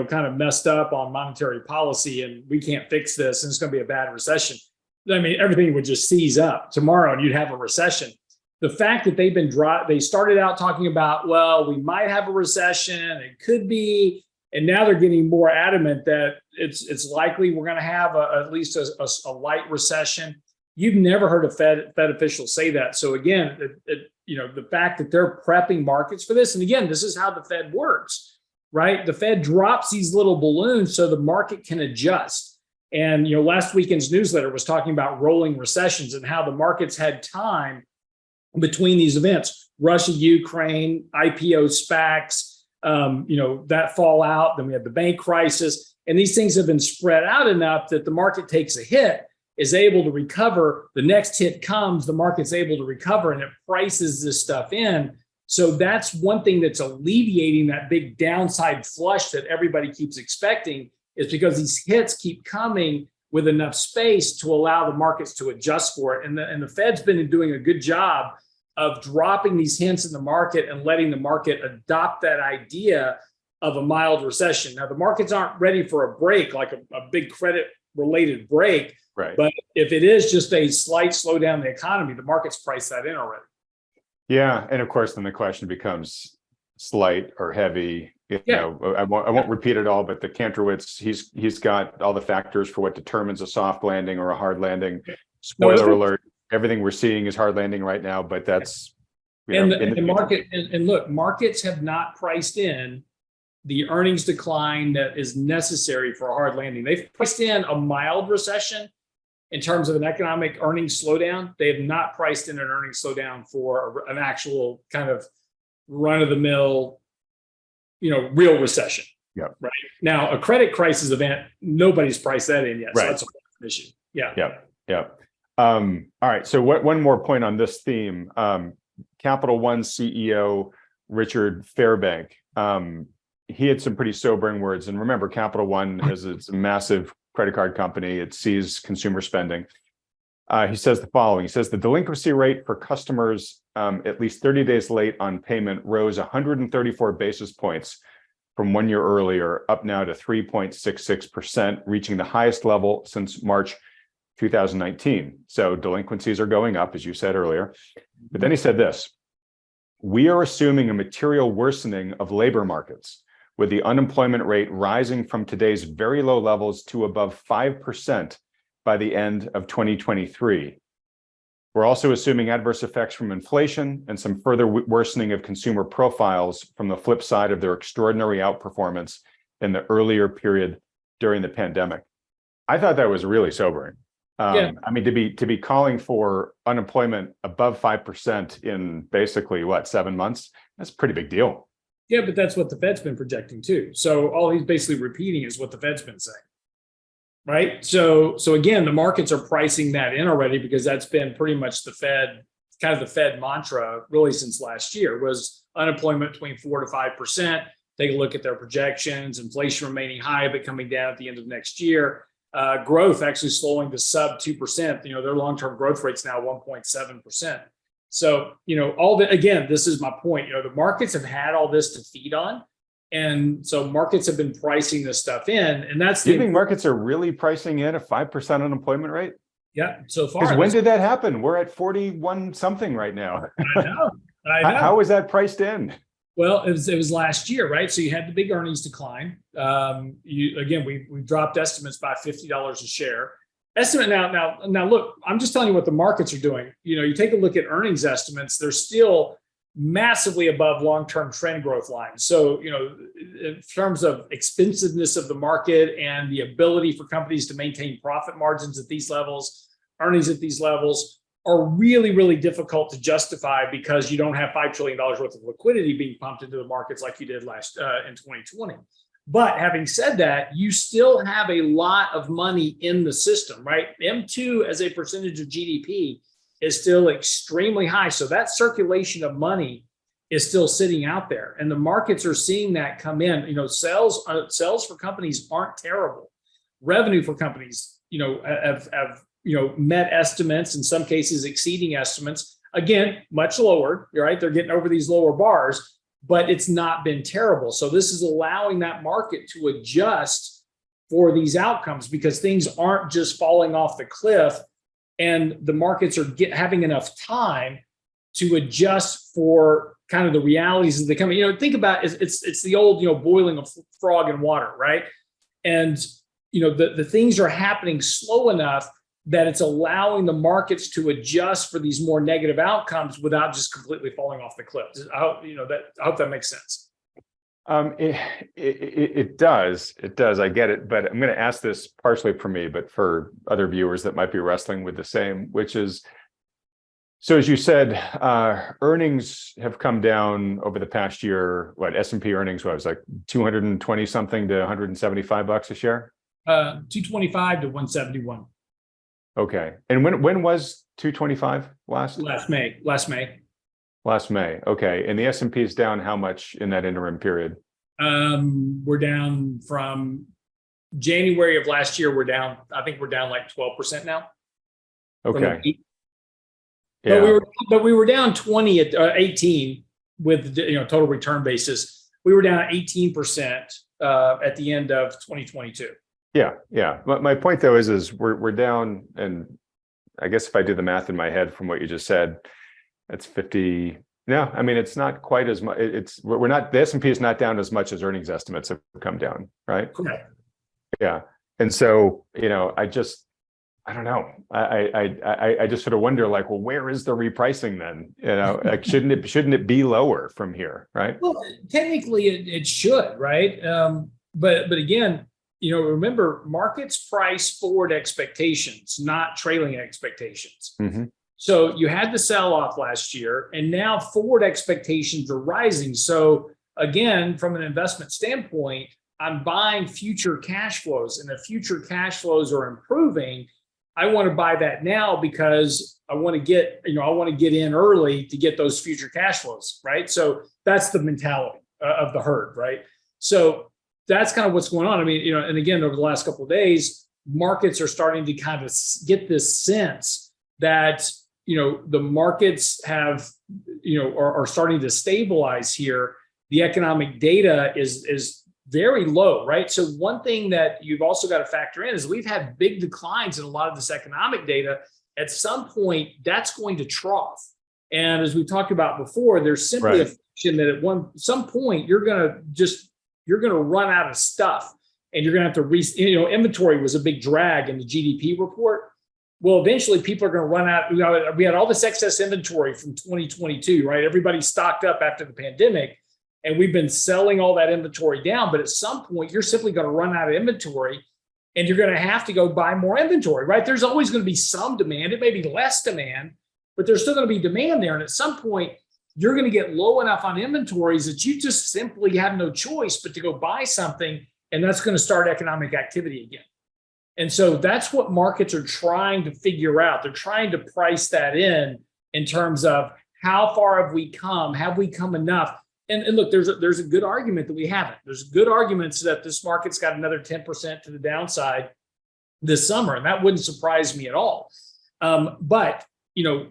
kind of messed up on monetary policy and we can't fix this and it's going to be a bad recession, I mean, everything would just seize up tomorrow and you'd have a recession. The fact that they started out talking about, well, we might have a recession, it could be, and now they're getting more adamant that it's likely we're going to have at least a light recession. You've never heard a Fed official say that. So again, the fact that they're prepping markets for this, and again, this is how the Fed works, right? The Fed drops these little balloons so the market can adjust. And last weekend's newsletter was talking about rolling recessions and how the markets had time between these events: Russia, Ukraine, IPO, SPACs, that fallout. Then we had the bank crisis, and these things have been spread out enough that the market takes a hit, is able to recover. The next hit comes, the market's able to recover, and it prices this stuff in. So that's one thing that's alleviating that big downside flush that everybody keeps expecting, is because these hits keep coming with enough space to allow the markets to adjust for it. And the Fed's been doing a good job of dropping these hints in the market and letting the market adopt that idea of a mild recession. Now, the markets aren't ready for a break, like a big credit related break. Right. But if it is just a slight slowdown in the economy, the market's priced that in already. Yeah. And of course, then the question becomes slight or heavy. Yeah. I won't repeat it all, but the Kantrowitz, he's got all the factors for what determines a soft landing or a hard landing. Spoiler alert, everything we're seeing is hard landing right now, but that's the market. And look, markets have not priced in the earnings decline that is necessary for a hard landing. They've priced in a mild recession in terms of an economic earnings slowdown. They have not priced in an earnings slowdown for an actual kind of run-of-the-mill, real recession. Yeah. Right. Now, a credit crisis event, nobody's priced that in yet. Right. So that's an issue. Yeah. Yeah. Yeah. All right. So one more point on this theme. Capital One CEO Richard Fairbank, he had some pretty sobering words. And remember, Capital One it's a massive credit card company. It sees consumer spending. He says the following. He says the delinquency rate for customers at least 30 days late on payment rose 134 basis points from 1 year earlier, up now to 3.66%, reaching the highest level since March 2019. So delinquencies are going up, as you said earlier. But then he said this: we are assuming a material worsening of labor markets, with the unemployment rate rising from today's very low levels to above 5% by the end of 2023. We're also assuming adverse effects from inflation and some further worsening of consumer profiles from the flip side of their extraordinary outperformance in the earlier period during the pandemic. I thought that was really sobering. I mean, to be calling for unemployment above 5% in basically 7 months, that's a pretty big deal. Yeah, but that's what the Fed's been projecting too. So all he's basically repeating is what the Fed's been saying. Right. So again, the markets are pricing that in already, because that's been pretty much the Fed mantra really since last year, was unemployment between 4 to 5%. Take a look at their projections, inflation remaining high, but coming down at the end of next year. Growth actually slowing to sub 2%. Their long-term growth rate's now 1.7%. So, all that, again, this is my point. The markets have had all this to feed on. And so markets have been pricing this stuff in. And that's Do you think markets are really pricing in a 5% unemployment rate? Yeah, so far. Because when did that happen? We're at 41 something right now. I know. How is that priced in? Well, it was last year, right? So you had the big earnings decline. We dropped estimates by $50 a share. Estimate now. Look, I'm just telling you what the markets are doing. You take a look at earnings estimates; they're still massively above long-term trend growth lines. So, in terms of expensiveness of the market and the ability for companies to maintain profit margins at these levels, earnings at these levels are really, really difficult to justify, because you don't have $5 trillion worth of liquidity being pumped into the markets like you did last in 2020. But having said that, you still have a lot of money in the system, right? M2 as a percentage of GDP is still extremely high. So that circulation of money is still sitting out there, and the markets are seeing that come in. Sales for companies aren't terrible. Revenue for companies, have met estimates, in some cases exceeding estimates. Again, much lower, right? They're getting over these lower bars, but it's not been terrible. So this is allowing that market to adjust for these outcomes, because things aren't just falling off the cliff, and the markets are having enough time to adjust for kind of the realities as they come. Think about it's the old, boiling a frog in water, right? And the things are happening slow enough that it's allowing the markets to adjust for these more negative outcomes without just completely falling off the cliff. I hope that makes sense. It does. It does. I get it. But I'm going to ask this partially for me, but for other viewers that might be wrestling with the same, which is, so as you said, earnings have come down over the past year. What, S&P earnings was like 220 something to $175 a share? 225 to 171. Okay. And when was 225 last? Last May. Last May. Okay. And the S&P is down how much in that interim period? We're down from January of last year. I think we're down like 12% now. Okay. Yeah. But we were down 20 at 18 with total return basis. We were down 18% at the end of 2022. Yeah. But my point though is we're down, and I guess if I do the math in my head from what you just said, it's 50. No, I mean, it's not quite as much. The S&P is not down as much as earnings estimates have come down, right? Correct. Yeah. And so, I don't know. I just sort of wonder, like, well, where is the repricing then? Like, shouldn't it be lower from here, right? Well, technically it should, right? But again, remember, markets price forward expectations, not trailing expectations. Mm-hmm. So you had the sell-off last year, and now forward expectations are rising. So again, from an investment standpoint, I'm buying future cash flows, and the future cash flows are improving. I want to buy that now because I want to get in early to get those future cash flows, right? So that's the mentality of the herd, right? So that's kind of what's going on. I mean, and again, over the last couple of days, markets are starting to kind of get this sense that the markets have are starting to stabilize here. The economic data is very low, right? So one thing that you've also got to factor in is we've had big declines in a lot of this economic data. At some point, that's going to trough. And as we talked about before, there's simply a function that at some point you're going to run out of stuff, and you're going to have to inventory was a big drag in the GDP report. Well, eventually people are going to run out. We had all this excess inventory from 2022, right? Everybody stocked up after the pandemic, and we've been selling all that inventory down. But at some point, you're simply going to run out of inventory, and you're going to have to go buy more inventory, right? There's always going to be some demand. It may be less demand, but there's still going to be demand there. And at some point, you're going to get low enough on inventories that you just simply have no choice but to go buy something, and that's going to start economic activity again. And so that's what markets are trying to figure out. They're trying to price that in terms of how far have we come? Have we come enough? And look, there's a good argument that we haven't. There's good arguments that this market's got another 10% to the downside this summer, and that wouldn't surprise me at all. But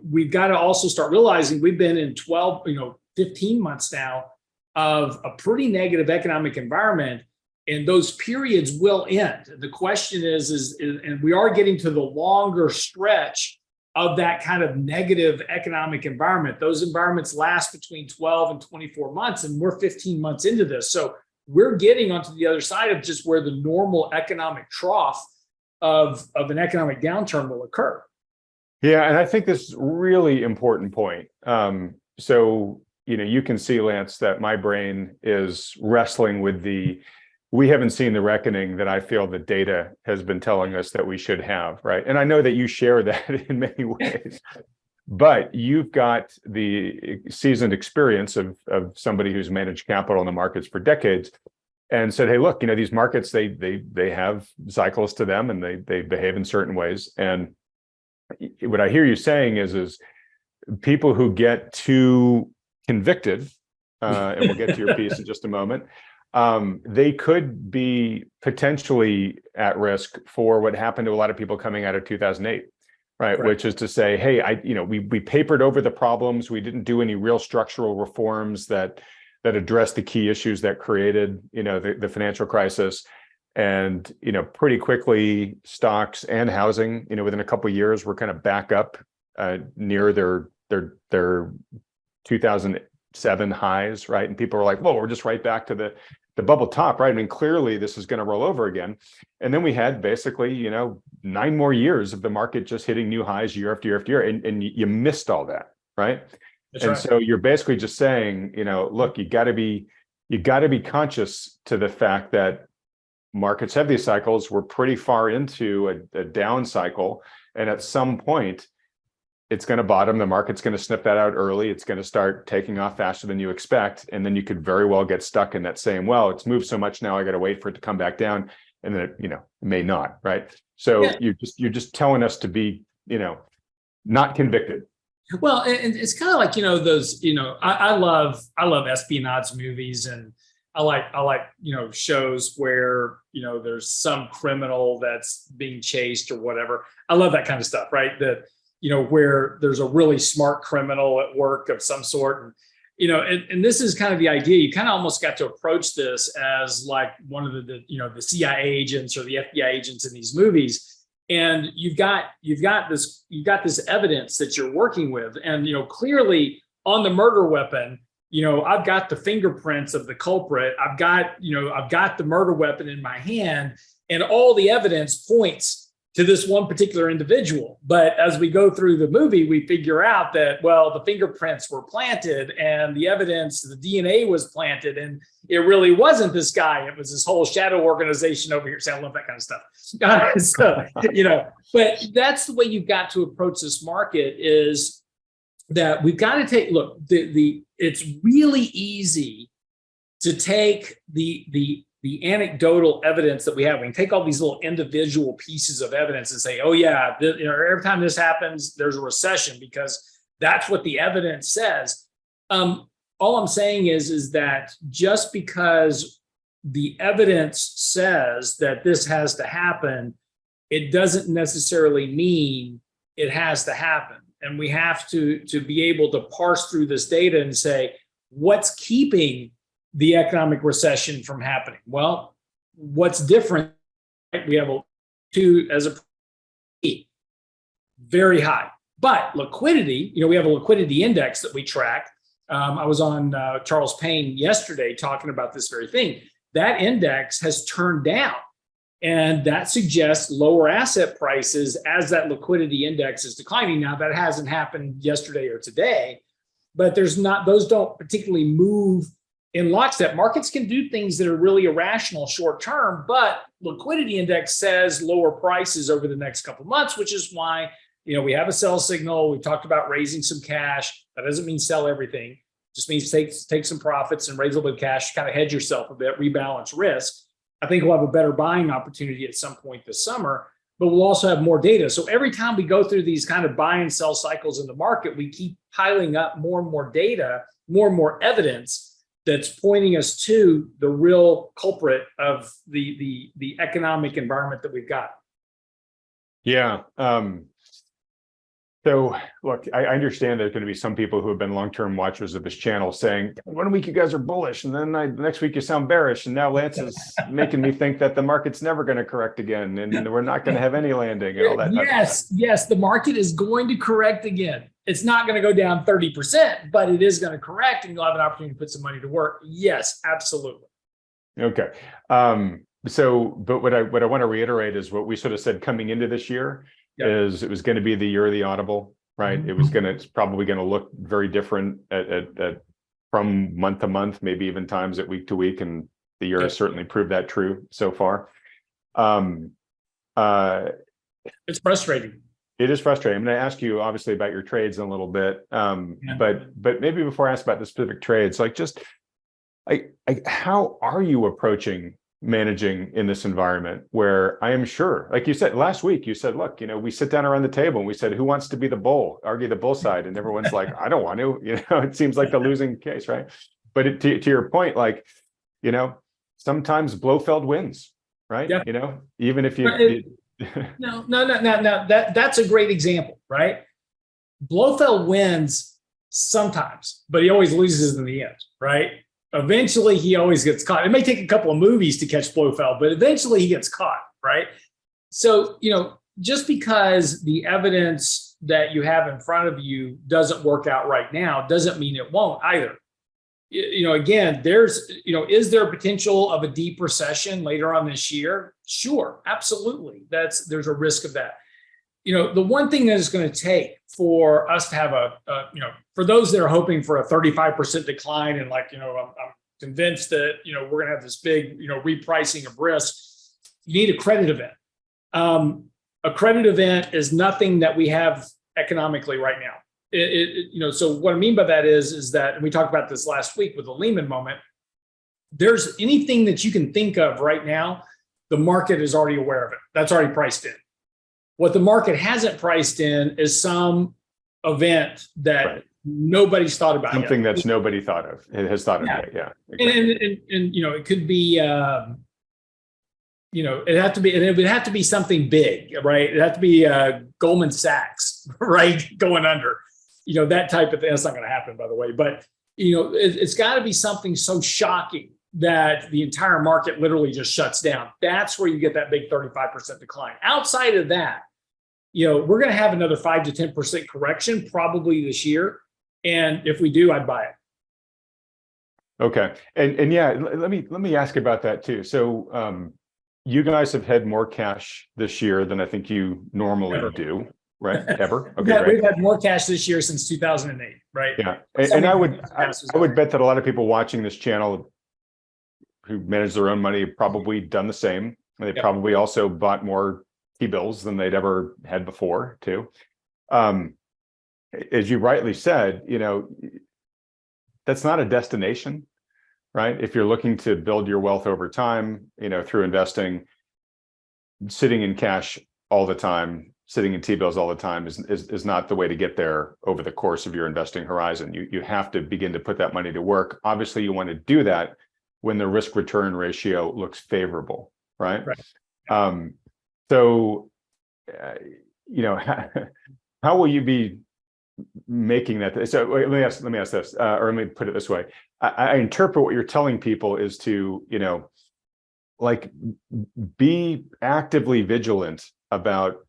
we've got to also start realizing we've been in 15 months now of a pretty negative economic environment, and those periods will end. The question is, and we are getting to the longer stretch of that kind of negative economic environment. Those environments last between 12 and 24 months, and we're 15 months into this. So we're getting onto the other side of just where the normal economic trough of an economic downturn will occur. Yeah, and I think this is a really important point. So, you can see, Lance, that my brain is wrestling with we haven't seen the reckoning that I feel the data has been telling us that we should have, right? And I know that you share that in many ways, but you've got the seasoned experience of somebody who's managed capital in the markets for decades and said, hey, look, these markets, they have cycles to them, and they behave in certain ways. And what I hear you saying is people who get too convicted, and we'll get to your piece in just a moment, they could be potentially at risk for what happened to a lot of people coming out of 2008, right? Which is to say, hey, we papered over the problems. We didn't do any real structural reforms that address the key issues that created, the financial crisis. And, pretty quickly, stocks and housing, within a couple of years, were kind of back up near their 2007 highs, right? And people were like, well, we're just right back to the bubble top, right? I mean, clearly this is going to roll over again. And then we had basically, 9 more years of the market just hitting new highs year after year after year. And you missed all that, right? That's right. So you're basically just saying, look, you got to be you got to be conscious to the fact that markets have these cycles. We're pretty far into a down cycle. And at some point, it's going to bottom. The market's going to sniff that out early. It's going to start taking off faster than you expect. And then you could very well get stuck in that saying, well, it's moved so much now, I got to wait for it to come back down. And then it, it may not, right? So Yeah. you're just telling us to be, not convicted. Well, and it's kind of like, those, I love espionage movies, and I like, shows where, there's some criminal that's being chased or whatever. I love that kind of stuff, right? That, where there's a really smart criminal at work of some sort. And this is kind of the idea. You kind of almost got to approach this as like one of the CIA agents or the FBI agents in these movies. And you've got this evidence that you're working with, and clearly on the murder weapon, I've got the fingerprints of the culprit. I've got the murder weapon in my hand, and all the evidence points to this one particular individual. But as we go through the movie, we figure out that, well, the fingerprints were planted and the evidence, the DNA was planted, and it really wasn't this guy. It was this whole shadow organization over here. So I love that kind of stuff. But that's the way you've got to approach this market, is that we've got to take, look, it's really easy to take the anecdotal evidence that we have. We can take all these little individual pieces of evidence and say, oh yeah, every time this happens, there's a recession, because that's what the evidence says. All I'm saying is that just because the evidence says that this has to happen, it doesn't necessarily mean it has to happen. And we have to be able to parse through this data and say, what's keeping the economic recession from happening? Well, what's different? We have very high, but liquidity, we have a liquidity index that we track. I was on Charles Payne yesterday talking about this very thing. That index has turned down, and that suggests lower asset prices as that liquidity index is declining. Now, that hasn't happened yesterday or today, but those don't particularly move in lockstep. Markets can do things that are really irrational short term, but liquidity index says lower prices over the next couple of months, which is why, we have a sell signal. We talked about raising some cash. That doesn't mean sell everything. It just means take some profits and raise a little bit of cash, kind of hedge yourself a bit, rebalance risk. I think we'll have a better buying opportunity at some point this summer, but we'll also have more data. So every time we go through these kind of buy and sell cycles in the market, we keep piling up more and more data, more and more evidence that's pointing us to the real culprit of the economic environment that we've got. Yeah. So look, I understand there's going to be some people who have been long-term watchers of this channel saying, one week you guys are bullish, and then the next week you sound bearish. And now Lance is making me think that the market's never going to correct again, and we're not going to have any landing and all that. Yes, the market is going to correct again. It's not going to go down 30%, but it is going to correct, and you'll have an opportunity to put some money to work. Yes, absolutely. Okay. But what I want to reiterate is what we sort of said coming into this year. Yep. Is it was going to be the year of the audible, right? Mm-hmm. It's probably going to look very different from month to month, maybe even times at week to week, and the year has certainly proved that true so far. It's frustrating. It is frustrating. I'm going to ask you obviously about your trades in a little bit, but maybe before I ask about the specific trades, how are you approaching managing in this environment where I am sure, like you said last week, you said, look, we sit down around the table and we said, who wants to be the bull, argue the bull side, and everyone's like, I don't want to. It seems like the losing case, right? But to your point, sometimes Blofeld wins, right? Yeah. Even if you. No. That's a great example, right? Blofeld wins sometimes, but he always loses in the end, right? Eventually, he always gets caught. It may take a couple of movies to catch Blofeld, but eventually he gets caught, right? So, just because the evidence that you have in front of you doesn't work out right now doesn't mean it won't either. Again, is there potential of a deep recession later on this year? Sure, absolutely. There's a risk of that. The one thing that it's going to take for us to have for those that are hoping for a 35% decline and I'm convinced that, we're going to have this big, repricing of risk, you need a credit event. A credit event is nothing that we have economically right now. So what I mean by that is that, and we talked about this last week with the Lehman moment, there's anything that you can think of right now, the market is already aware of it. That's already priced in. What the market hasn't priced in is some event that nobody's thought about Something yet. that's nobody thought of. It has thought of it. Yeah. Exactly. And it could be, it would have to be something big, right? It have to be Goldman Sachs, right? Going under, that type of thing. That's not going to happen, by the way. But, it's got to be something so shocking that the entire market literally just shuts down. That's where you get that big 35% decline. Outside of that, we're going to have another 5 to 10% correction probably this year. And if we do, I'd buy it. Okay. And yeah, let me ask about that too. So you guys have had more cash this year than I think you normally do, right? Ever? Okay, We've had more cash this year since 2008, right? Yeah. And I would bet that a lot of people watching this channel who manage their own money have probably done the same. They probably also bought more T-bills than they'd ever had before too. As you rightly said, that's not a destination, right? If you're looking to build your wealth over time, through investing, sitting in cash all the time, sitting in T-bills all the time is not the way to get there over the course of your investing horizon. You have to begin to put that money to work. Obviously, you want to do that when the risk return ratio looks favorable, right? So, how will you be making that? So let me ask this, or let me put it this way. I interpret what you're telling people is to, be actively vigilant about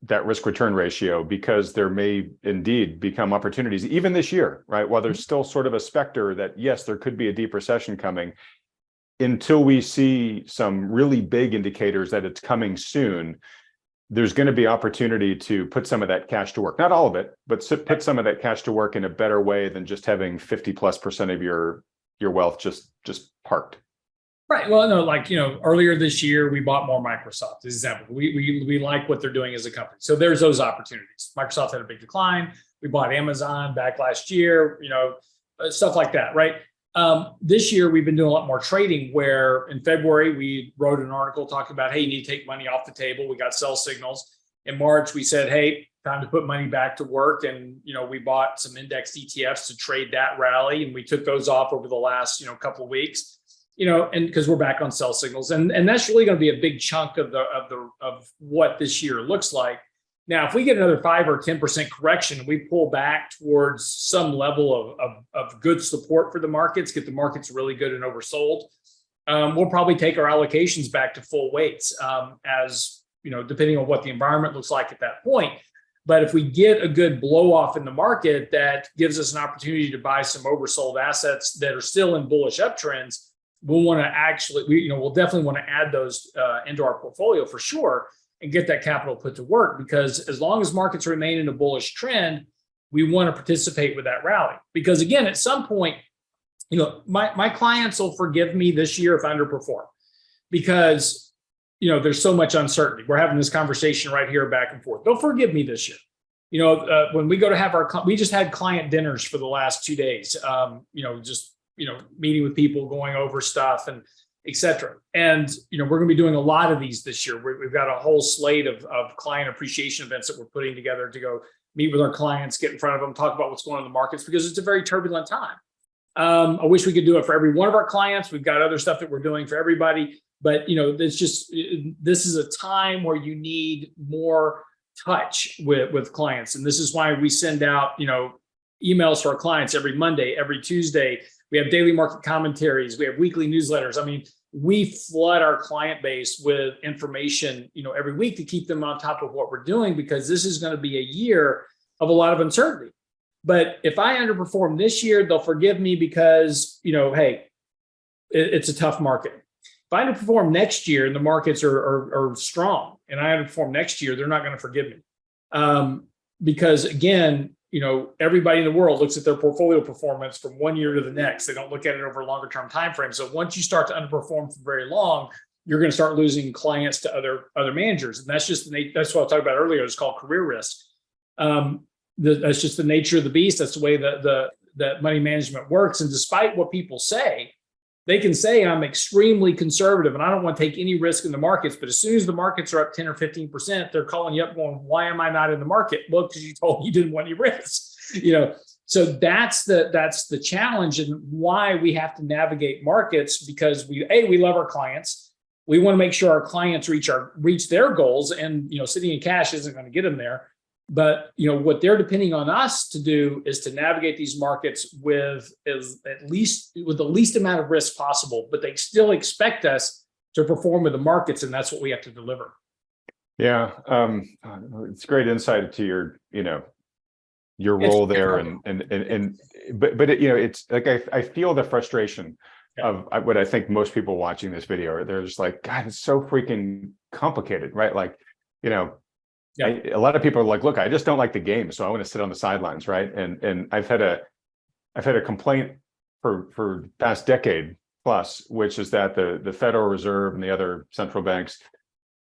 that risk return ratio, because there may indeed become opportunities even this year, right? While there's still sort of a specter that, yes, there could be a deep recession coming, until we see some really big indicators that it's coming soon, there's going to be opportunity to put some of that cash to work. Not all of it, but put some of that cash to work in a better way than just having 50+% of your wealth just parked. Right. Well, no, earlier this year, we bought more Microsoft, as an example. We like what they're doing as a company. So there's those opportunities. Microsoft had a big decline. We bought Amazon back last year, stuff like that, right? This year, we've been doing a lot more trading, where in February, we wrote an article talking about, hey, you need to take money off the table. We got sell signals. In March, we said, hey, time to put money back to work. And, we bought some indexed ETFs to trade that rally. And we took those off over the last, couple of weeks. And because we're back on sell signals, and that's really going to be a big chunk of what this year looks like. Now, if we get another 5 or 10% correction, we pull back towards some level of good support for the markets, get the markets really good and oversold, we'll probably take our allocations back to full weights, as depending on what the environment looks like at that point. But if we get a good blow off in the market, that gives us an opportunity to buy some oversold assets that are still in bullish uptrends. We'll want to we'll definitely want to add those into our portfolio for sure, and get that capital put to work, because as long as markets remain in a bullish trend, we want to participate with that rally. Because again, at some point, my clients will forgive me this year if I underperform, because there's so much uncertainty. We're having this conversation right here back and forth. They'll forgive me this year. When we go to have we just had client dinners for the last 2 days, meeting with people, going over stuff, and et cetera. And, we're going to be doing a lot of these this year. We've got a whole slate of client appreciation events that we're putting together to go meet with our clients, get in front of them, talk about what's going on in the markets, because it's a very turbulent time. I wish we could do it for every one of our clients. We've got other stuff that we're doing for everybody, but this is a time where you need more touch with clients. And this is why we send out, emails to our clients every Monday, every Tuesday. We have daily market commentaries. We have weekly newsletters. I mean, we flood our client base with information, every week to keep them on top of what we're doing, because this is going to be a year of a lot of uncertainty. But if I underperform this year, they'll forgive me because, hey, it's a tough market. If I underperform next year and the markets are strong, and I underperform next year, they're not going to forgive me. Because again, everybody in the world looks at their portfolio performance from one year to the next. They don't look at it over a longer term time frame. So once you start to underperform for very long, you're going to start losing clients to other managers, and that's just that's what I talked about earlier. It's called career risk. That's just the nature of the beast. That's the way that money management works. And despite what people say, they can say I'm extremely conservative and I don't want to take any risk in the markets. But as soon as the markets are up 10 or 15%, they're calling you up going, why am I not in the market? Well, because you told you didn't want any risk. So that's the challenge, and why we have to navigate markets, because we love our clients. We want to make sure our clients reach their goals, and sitting in cash isn't going to get them there. But what they're depending on us to do is to navigate these markets with the least amount of risk possible. But they still expect us to perform with the markets, and that's what we have to deliver. Yeah, it's great insight to your role there, but it's like I feel the frustration of what I think most people watching this video are. They're just like, God, it's so freaking complicated, right? Like, a lot of people are like, look, I just don't like the game, so I want to sit on the sidelines, right? And I've had a complaint for the past decade plus, which is that the Federal Reserve and the other central banks,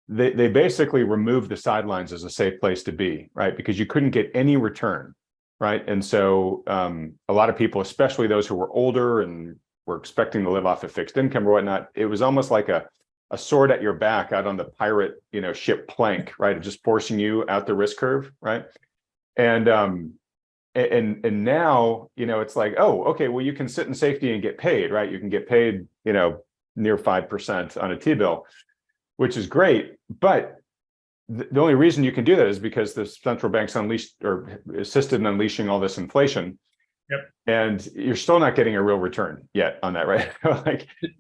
they basically removed the sidelines as a safe place to be, right? Because you couldn't get any return, right? And so a lot of people, especially those who were older and were expecting to live off of fixed income or whatnot, it was almost like a sword at your back out on the pirate, ship plank, right? Just forcing you out the risk curve, right? And now, it's like, oh, okay, well, you can sit in safety and get paid, right? You can get paid, near 5% on a T-bill, which is great. But the only reason you can do that is because the central banks unleashed or assisted in unleashing all this inflation. Yep. And you're still not getting a real return yet on that, right?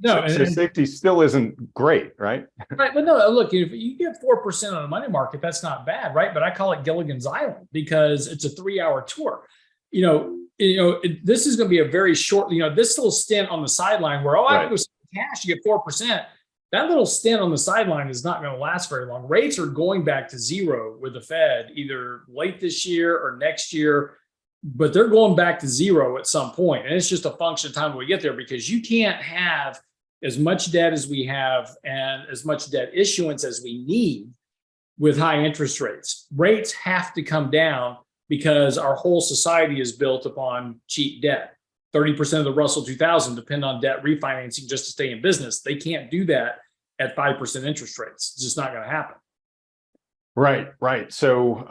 No, so safety still isn't great, right? Right, but no, look, if you get 4% on a money market, that's not bad, right? But I call it Gilligan's Island because it's a 3-hour tour. This is going to be a very short. This little stint on the sideline where I can go cash, you get 4%. That little stint on the sideline is not going to last very long. Rates are going back to zero with the Fed either late this year or next year. But they're going back to zero at some point. And it's just a function of time when we get there, because you can't have as much debt as we have and as much debt issuance as we need with high interest rates. Rates have to come down because our whole society is built upon cheap debt. 30% of the Russell 2000 depend on debt refinancing just to stay in business. They can't do that at 5% interest rates. It's just not going to happen. Right. So,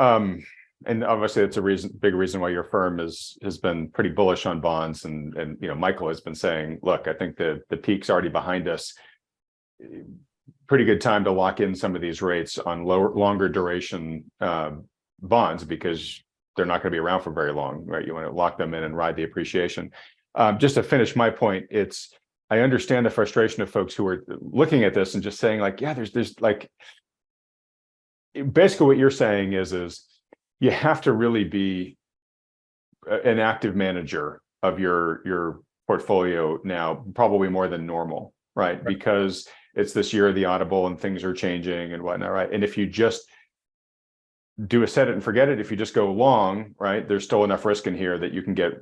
and obviously it's a big reason why your firm has been pretty bullish on bonds. And Michael has been saying, look, I think the peak's already behind us. Pretty good time to lock in some of these rates on longer duration bonds, because they're not going to be around for very long, right? You want to lock them in and ride the appreciation. Just to finish my point, I understand the frustration of folks who are looking at this and just saying like, yeah, there's like, basically what you're saying is you have to really be an active manager of your portfolio now, probably more than normal, right? Because it's this year of the audible and things are changing and whatnot, right? And if you just do a set it and forget it, if you just go long, right, there's still enough risk in here that you can get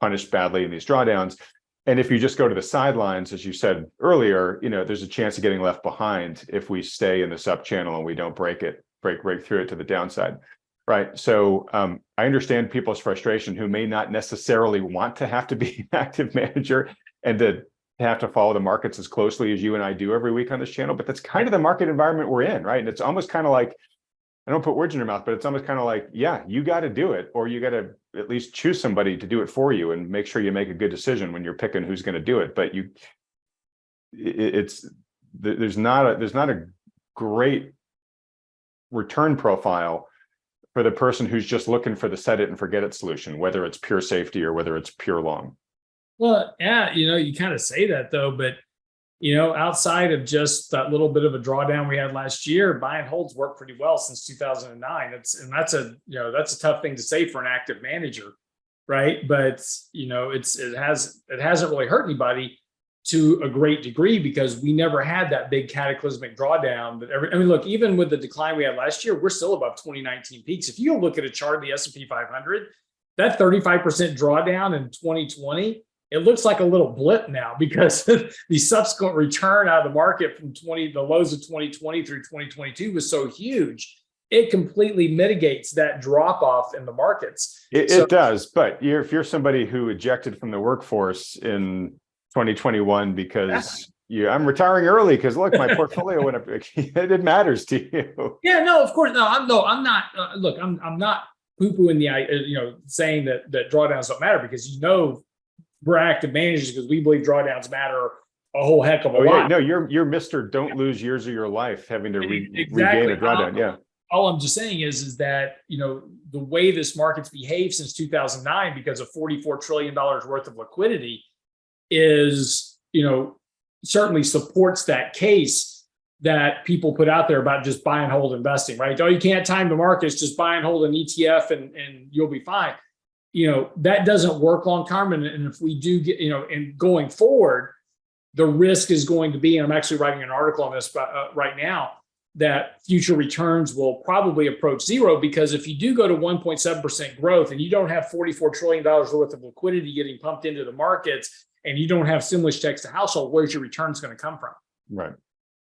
punished badly in these drawdowns. And if you just go to the sidelines, as you said earlier, there's a chance of getting left behind if we stay in the sub channel and we don't break through it to the downside, right? So I understand people's frustration who may not necessarily want to have to be an active manager and to have to follow the markets as closely as you and I do every week on this channel, but that's kind of the market environment we're in, right? And it's almost kind of like, I don't put words in your mouth, but it's almost kind of like, yeah, you got to do it, or you got to at least choose somebody to do it for you and make sure you make a good decision when you're picking who's going to do it. But there's not a great return profile for the person who's just looking for the set it and forget it solution, whether it's pure safety or whether it's pure long. Well, yeah, you kind of say that though, but outside of just that little bit of a drawdown we had last year, buy and holds worked pretty well since 2009. That's a tough thing to say for an active manager, right? But it hasn't really hurt anybody. to a great degree because we never had that big cataclysmic drawdown. Look, even with the decline we had last year, we're still above 2019 peaks. If you look at a chart of the S&P 500, that 35% drawdown in 2020, it looks like a little blip now because the subsequent return out of the market from the lows of 2020 through 2022 was so huge. It completely mitigates that drop off in the markets. It does, but if you're somebody who ejected from the workforce in 2021 because I'm retiring early because look, my portfolio went up. It matters to you. Yeah, no, of course, I'm not. Look, I'm not poo-pooing the saying that drawdowns don't matter because we're active managers because we believe drawdowns matter a whole heck of a lot. Yeah, no, you're Mr. Don't lose years of your life having to regain a drawdown. Yeah. All I'm just saying is that, the way this market's behaved since 2009 because of $44 trillion worth of liquidity is, certainly supports that case that people put out there about just buy and hold investing, right? Oh, you can't time the markets, just buy and hold an ETF and you'll be fine. That doesn't work long term. And if we do get, and going forward, the risk is going to be, and I'm actually writing an article on this right now, that future returns will probably approach zero because if you do go to 1.7% growth and you don't have $44 trillion worth of liquidity getting pumped into the markets and you don't have stimulus checks to household, where's your returns going to come from?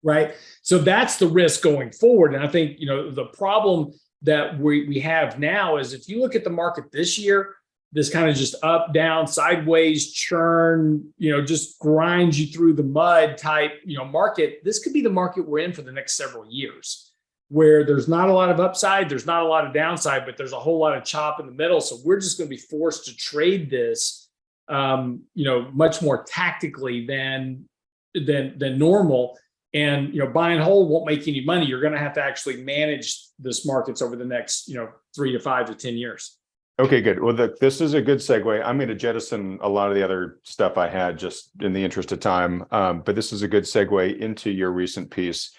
Right. So that's the risk going forward. And I think, the problem that we have now is if you look at the market this year, this kind of just up, down, sideways churn, just grinds you through the mud type, market. This could be the market we're in for the next several years, where there's not a lot of upside, there's not a lot of downside, but there's a whole lot of chop in the middle. So we're just going to be forced to trade this, much more tactically than normal. And buy and hold won't make any money. You're going to have to actually manage this markets over the next 3 to 5 to 10 years. Okay, good. Well, this is a good segue. I'm going to jettison a lot of the other stuff I had just in the interest of time. But this is a good segue into your recent piece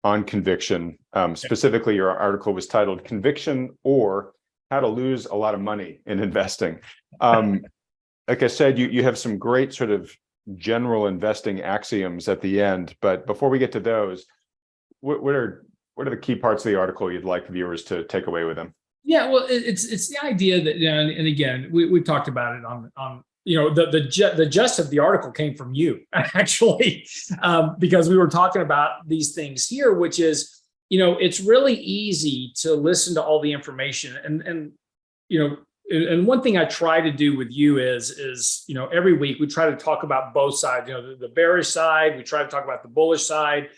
on conviction. Specifically, your article was titled "Conviction or How to Lose a Lot of Money in Investing." Like I said, you have some great sort of general investing axioms at the end. But before we get to those, what are the key parts of the article you'd like viewers to take away with them? Yeah, well, it's the idea that, and again, we've talked about it on the gist of the article came from you actually, because we were talking about these things here, which is, it's really easy to listen to all the information and one thing I try to do with you is every week we try to talk about both sides, the bearish side, we try to talk about the bullish side,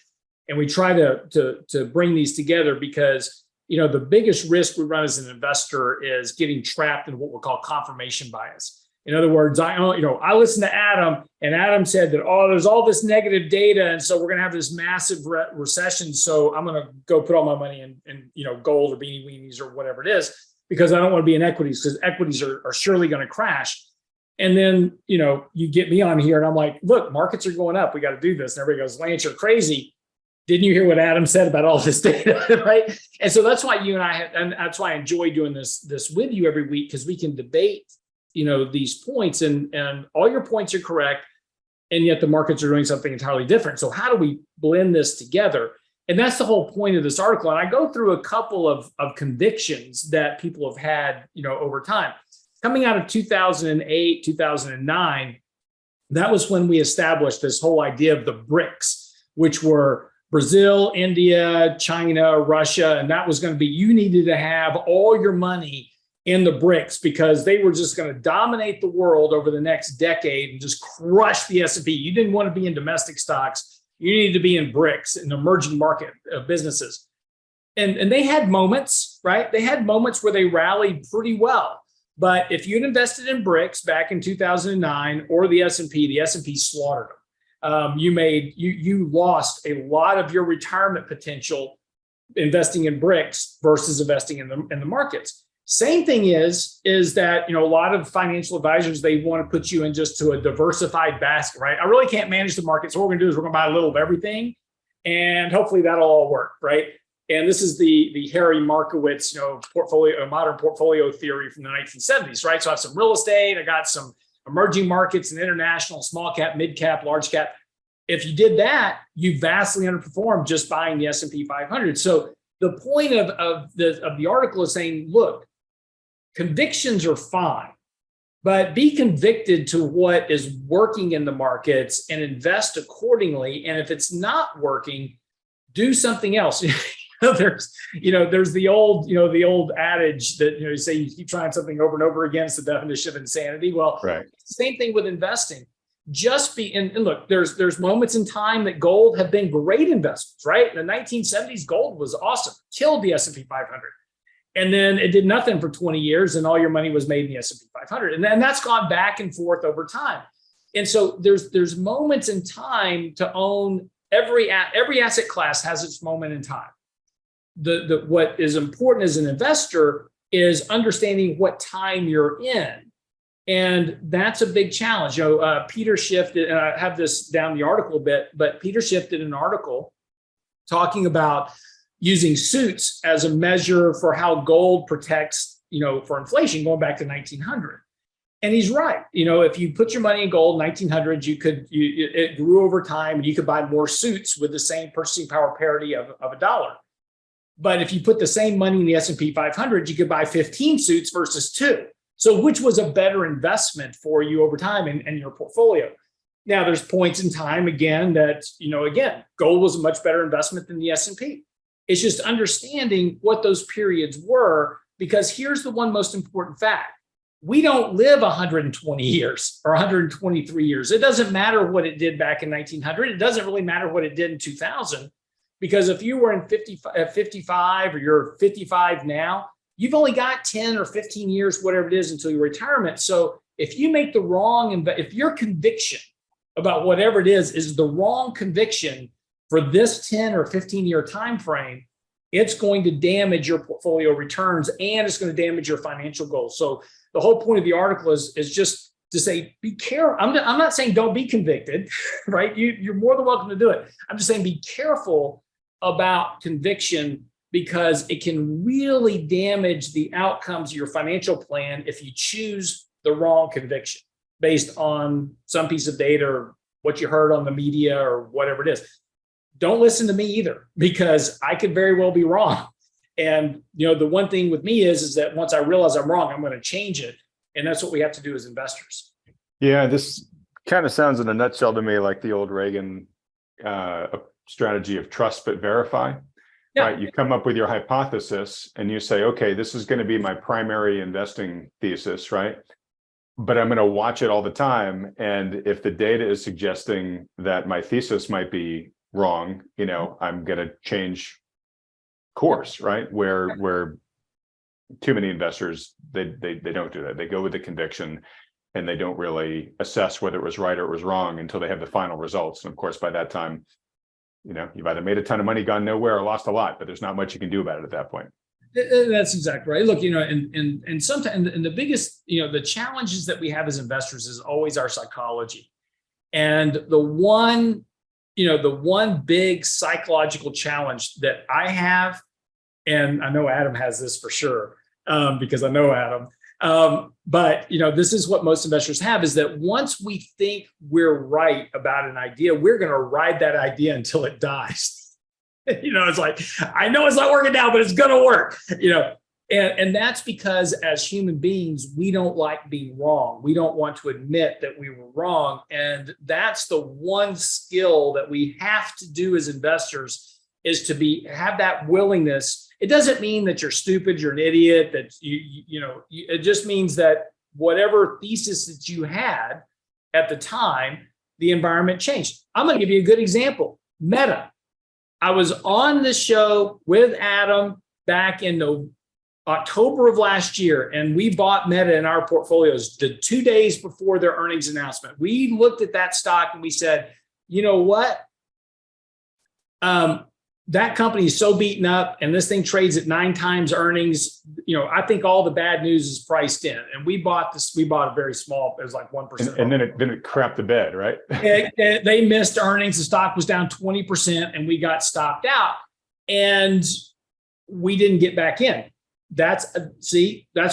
and we try to bring these together because the biggest risk we run as an investor is getting trapped in what we'll call confirmation bias. In other words, I listened to Adam, and Adam said that, there's all this negative data, and so we're going to have this massive recession. So I'm going to go put all my money in gold or beanie weenies or whatever it is, because I don't want to be in equities because equities are surely going to crash. And then, you get me on here and I'm like, look, markets are going up. We got to do this. And everybody goes, Lance, you're crazy. Didn't you hear what Adam said about all this data, right? And so that's why you and I and that's why I enjoy doing this with you every week, because we can debate, these points and all your points are correct. And yet the markets are doing something entirely different. So how do we blend this together? And that's the whole point of this article. And I go through a couple of convictions that people have had, over time. Coming out of 2008, 2009, that was when we established this whole idea of the BRICS, which were Brazil, India, China, Russia. And that was going to be, you needed to have all your money in the BRICS because they were just going to dominate the world over the next decade and just crush the S&P. You didn't want to be in domestic stocks. You needed to be in BRICS, in emerging market businesses. And they had moments, right? They had moments where they rallied pretty well. But if you'd invested in BRICS back in 2009 or the S&P slaughtered them. You lost a lot of your retirement potential investing in BRICS versus investing in the markets. Same thing is that, a lot of financial advisors, they want to put you in just to a diversified basket, right? I really can't manage the market. So what we're going to do is we're going to buy a little of everything and hopefully that'll all work, right? And this is the Harry Markowitz, modern portfolio theory from the 1970s, right? So I have some real estate, I got some emerging markets and international, small cap, mid cap, large cap. If you did that, you vastly underperformed just buying the S&P 500. So the point of the article is saying, look, convictions are fine, but be convicted to what is working in the markets and invest accordingly. And if it's not working, do something else. There's the old adage that, you say you keep trying something over and over again. It's the definition of insanity. Well, right. Same thing with investing. And look, there's moments in time that gold have been great investments, right? In the 1970s, gold was awesome, killed the S&P 500. And then it did nothing for 20 years and all your money was made in the S&P 500. And then that's gone back and forth over time. And so there's moments in time to own every asset class has its moment in time. What is important as an investor is understanding what time you're in. And that's a big challenge. Peter Schiff did, and I have this down the article a bit, but Peter Schiff did an article talking about using suits as a measure for how gold protects, for inflation going back to 1900. And he's right. If you put your money in gold in 1900, it grew over time and you could buy more suits with the same purchasing power parity of a dollar. But if you put the same money in the S&P 500, you could buy 15 suits versus 2. So which was a better investment for you over time and your portfolio? Now, there's points in time, again, that, gold was a much better investment than the S&P. It's just understanding what those periods were, because here's the one most important fact. We don't live 120 years or 123 years. It doesn't matter what it did back in 1900. It doesn't really matter what it did in 2000, because if you were in 55 or you're 55 now, you've only got 10 or 15 years, whatever it is, until your retirement. So if you make if your conviction about whatever it is the wrong conviction for this 10 or 15 year time frame, it's going to damage your portfolio returns and it's going to damage your financial goals. So the whole point of the article is just to say, be careful. I'm not saying don't be convicted, right? You're more than welcome to do it. I'm just saying be careful about conviction, because it can really damage the outcomes of your financial plan if you choose the wrong conviction based on some piece of data or what you heard on the media or whatever it is. Don't listen to me either, because I could very well be wrong. And, the one thing with me is that once I realize I'm wrong, I'm going to change it. And that's what we have to do as investors. Yeah, this kind of sounds in a nutshell to me like the old Reagan strategy of trust but verify. Yeah. Right? You come up with your hypothesis and you say, okay, this is going to be my primary investing thesis, right? But I'm going to watch it all the time. And if the data is suggesting that my thesis might be wrong, I'm going to change course, right? Where too many investors, they don't do that. They go with the conviction and they don't really assess whether it was right or it was wrong until they have the final results. And of course, by that time, you've either made a ton of money, gone nowhere, or lost a lot, but there's not much you can do about it at that point. That's exactly right. Look, and sometimes, and the biggest, the challenges that we have as investors is always our psychology. And the one big psychological challenge that I have, and I know Adam has this for sure, because I know Adam. But this is what most investors have, is that once we think we're right about an idea, we're going to ride that idea until it dies. It's like, I know it's not working now, but it's going to work, and that's because as human beings, we don't like being wrong. We don't want to admit that we were wrong. And that's the one skill that we have to do as investors, is to have that willingness. It doesn't mean that you're stupid, you're an idiot, that it just means that whatever thesis that you had at the time, the environment changed. I'm going to give you a good example. Meta. I was on this show with Adam back in October of last year, and we bought Meta in our portfolios the 2 days before their earnings announcement. We looked at that stock and we said, you know what? That company is so beaten up, and this thing trades at 9 times earnings. I think all the bad news is priced in. And we bought a very small, it was like 1%. And then it crapped the bed, right? They missed earnings. The stock was down 20% and we got stopped out, and we didn't get back in. That's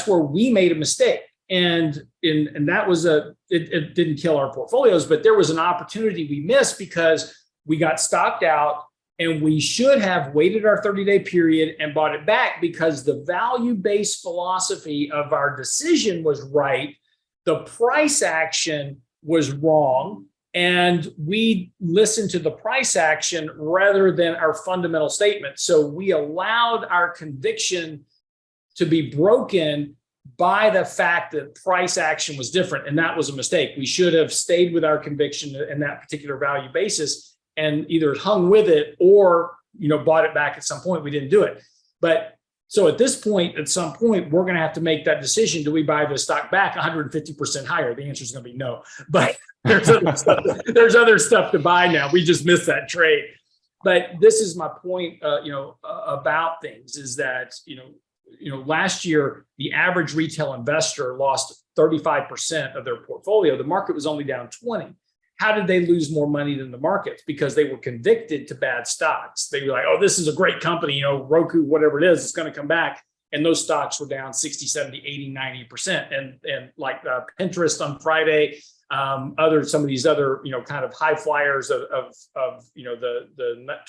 where we made a mistake. And that was it didn't kill our portfolios, but there was an opportunity we missed because we got stocked out, and we should have waited our 30-day period and bought it back, because the value-based philosophy of our decision was right. The price action was wrong. And we listened to the price action rather than our fundamental statement. So we allowed our conviction to be broken by the fact that price action was different. And that was a mistake. We should have stayed with our conviction in that particular value basis and either hung with it or, bought it back at some point. We didn't do it. But so at this point, at some point, we're going to have to make that decision. Do we buy the stock back 150% higher? The answer is going to be no. But there's other stuff to buy now. We just missed that trade. But this is my point, about things is that, last year, the average retail investor lost 35% of their portfolio. The market was only down 20. How did they lose more money than the markets? Because they were convicted to bad stocks. They were like, oh, this is a great company, Roku, whatever it is, it's going to come back. And those stocks were down 60, 70, 80, 90%. And like Pinterest on Friday, some of these other, kind of high flyers of the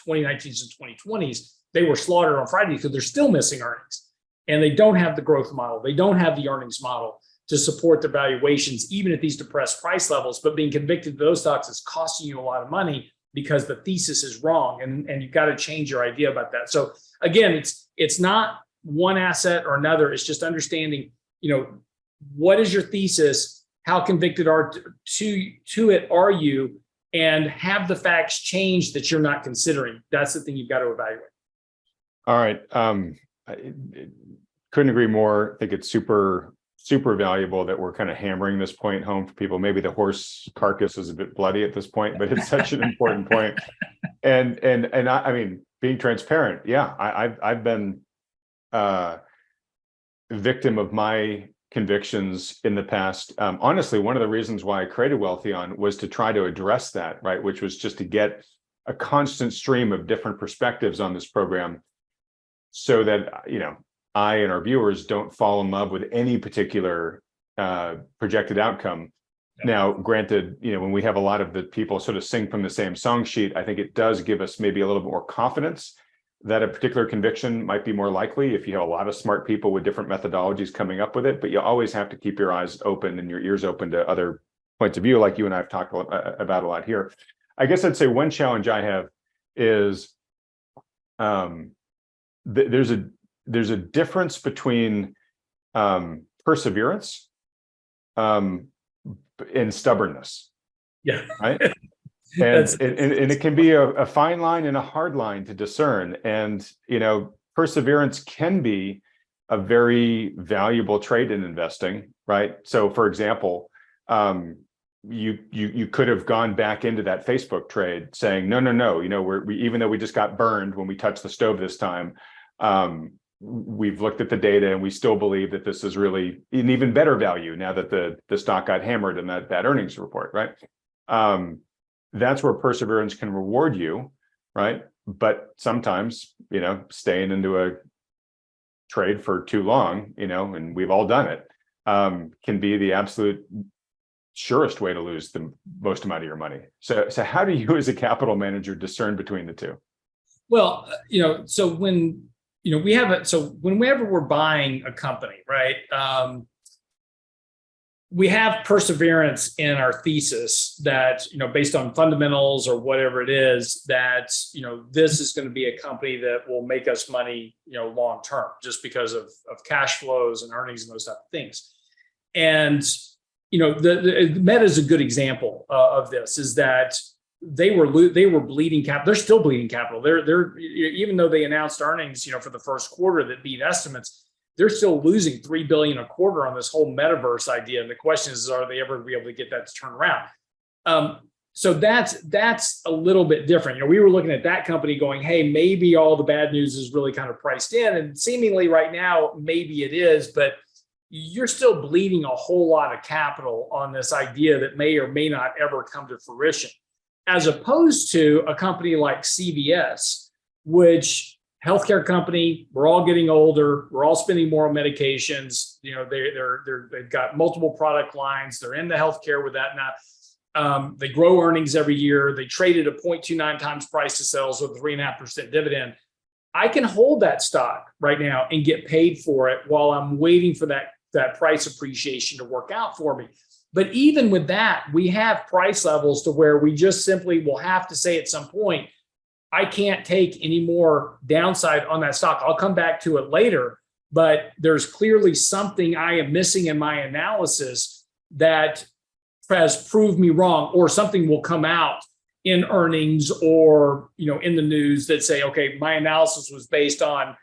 2019s and 2020s, they were slaughtered on Friday because they're still missing earnings. And they don't have the growth model. They don't have the earnings model to support the valuations, even at these depressed price levels. But being convicted of those stocks is costing you a lot of money because the thesis is wrong. And you've got to change your idea about that. So again, it's not one asset or another. It's just understanding, what is your thesis? How convicted to it are you? And have the facts change that you're not considering? That's the thing you've got to evaluate. All right. I couldn't agree more. I think it's super valuable that we're kind of hammering this point home for people. Maybe the horse carcass is a bit bloody at this point, but it's such an important point. And I mean, being transparent. Yeah, I've been victim of my convictions in the past. Honestly, one of the reasons why I created Wealthion was to try to address that, right? Which was just to get a constant stream of different perspectives on this program so that, I and our viewers don't fall in love with any particular projected outcome. Yep. Now, granted, when we have a lot of the people sort of sing from the same song sheet, I think it does give us maybe a little bit more confidence that a particular conviction might be more likely if you have a lot of smart people with different methodologies coming up with it. But you always have to keep your eyes open and your ears open to other points of view, like you and I have talked about a lot here. I guess I'd say one challenge I have is there's a difference between perseverance and stubbornness. Yeah. Right. And it can be a fine line and a hard line to discern. And, perseverance can be a very valuable trait in investing. Right. So, for example, you could have gone back into that Facebook trade saying, no, even though we just got burned when we touched the stove this time, we've looked at the data and we still believe that this is really an even better value now that the stock got hammered in that earnings report, right? That's where perseverance can reward you, right? But sometimes, staying into a trade for too long, and we've all done it, can be the absolute surest way to lose the most amount of your money. So how do you as a capital manager discern between the two? Well, so when whenever we're buying a company, right, we have perseverance in our thesis that, based on fundamentals or whatever it is, that, this is going to be a company that will make us money, long term, just because of cash flows and earnings and those type of things. And, the Meta is a good example of this, is that they were bleeding capital. They're still bleeding capital. They're even though they announced earnings, for the first quarter that beat estimates, they're still losing $3 billion a quarter on this whole metaverse idea. And the question is, are they ever be able to get that to turn around? So that's a little bit different. We were looking at that company going, hey, maybe all the bad news is really kind of priced in, and seemingly right now maybe it is, but you're still bleeding a whole lot of capital on this idea that may or may not ever come to fruition, as opposed to a company like CVS, which healthcare company, we're all getting older, we're all spending more on medications, they've got multiple product lines. They're in the healthcare with that now. They grow earnings every year. They traded a 0.29 times price to sales with a 3.5% dividend. I can hold that stock right now and get paid for it while I'm waiting for that price appreciation to work out for me. But even with that, we have price levels to where we just simply will have to say at some point, I can't take any more downside on that stock. I'll come back to it later, but there's clearly something I am missing in my analysis that has proved me wrong, or something will come out in earnings or, in the news that say, okay, my analysis was based on,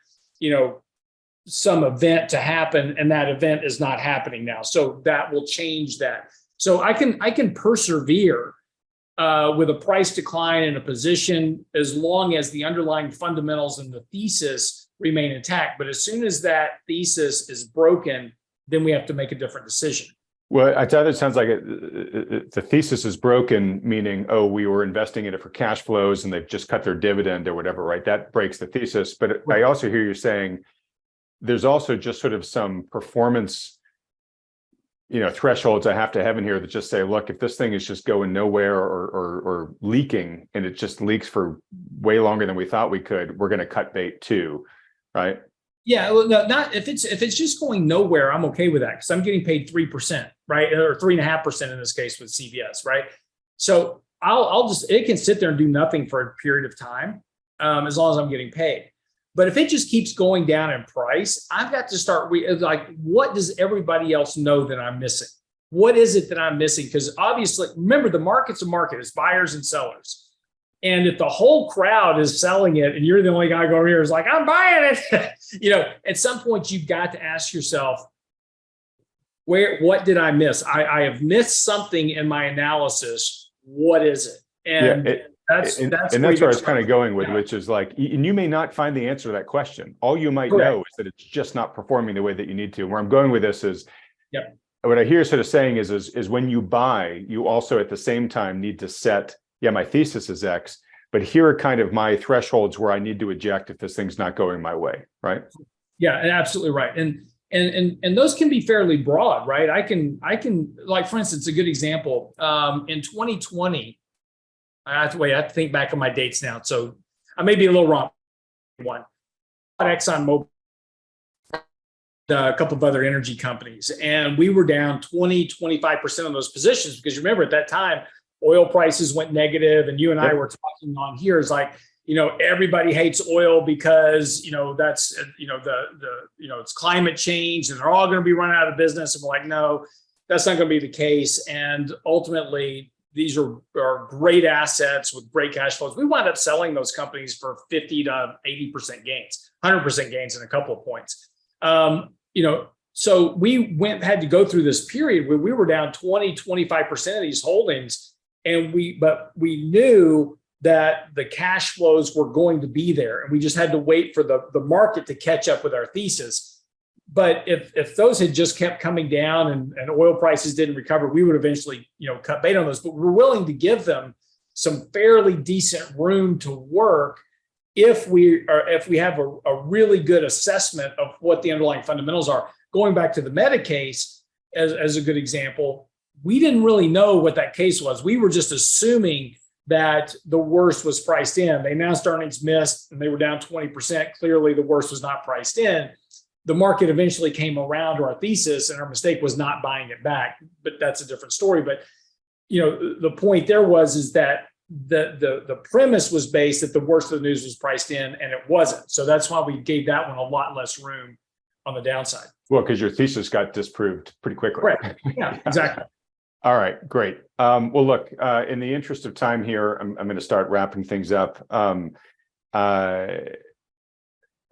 some event to happen, and that event is not happening now. So that will change that. So I can persevere with a price decline in a position as long as the underlying fundamentals and the thesis remain intact. But as soon as that thesis is broken, then we have to make a different decision. Well, I thought it sounds like the thesis is broken, meaning, oh, we were investing in it for cash flows and they've just cut their dividend or whatever, right? That breaks the thesis. But I also hear you saying there's also just sort of some performance, thresholds I have to have in here that just say, look, if this thing is just going nowhere or leaking, and it just leaks for way longer than we thought we could, we're going to cut bait too, right? Yeah, well, no, not if it's just going nowhere, I'm okay with that because I'm getting paid 3%, right, or 3.5% in this case with CVS, right? So it can sit there and do nothing for a period of time, as long as I'm getting paid. But if it just keeps going down in price, I've got to start what does everybody else know that I'm missing? What is it that I'm missing? Because obviously, remember, the market's a market. It's buyers and sellers. And if the whole crowd is selling it and you're the only guy going here is like, I'm buying it, at some point you've got to ask yourself, what did I miss? I have missed something in my analysis. What is it? And that's where I was kind of going with, which is like, and you may not find the answer to that question. All you might know is that it's just not performing the way that you need to. Where I'm going with this is, what I hear sort of saying is when you buy, you also at the same time need to set, my thesis is X, but here are kind of my thresholds where I need to eject if this thing's not going my way, right? Yeah, absolutely right. And those can be fairly broad, right? I can like, for instance, a good example, in 2020, I have to think back on my dates now. So I may be a little wrong. One, ExxonMobil, a couple of other energy companies, and we were down 25% on those positions because remember at that time, oil prices went negative, and you and I were talking on here is like, everybody hates oil because, that's, it's climate change and they're all going to be running out of business. And we're like, no, that's not going to be the case. And ultimately, these are great assets with great cash flows. We wound up selling those companies for 50 to 80% gains, 100% gains in a couple of points. So we had to go through this period where we were down 25% of these holdings. But we knew that the cash flows were going to be there. And we just had to wait for the market to catch up with our thesis. But if those had just kept coming down and oil prices didn't recover, we would eventually, cut bait on those. But we're willing to give them some fairly decent room to work if we have a really good assessment of what the underlying fundamentals are. Going back to the Meta case as a good example, we didn't really know what that case was. We were just assuming that the worst was priced in. They announced earnings missed and they were down 20%. Clearly, the worst was not priced in. The market eventually came around to our thesis, and our mistake was not buying it back. But that's a different story. But the point there is that the premise was based that the worst of the news was priced in, and it wasn't. So that's why we gave that one a lot less room on the downside. Well, because your thesis got disproved pretty quickly. Right. Yeah, exactly. All right, great. Well, look, in the interest of time here, I'm going to start wrapping things up.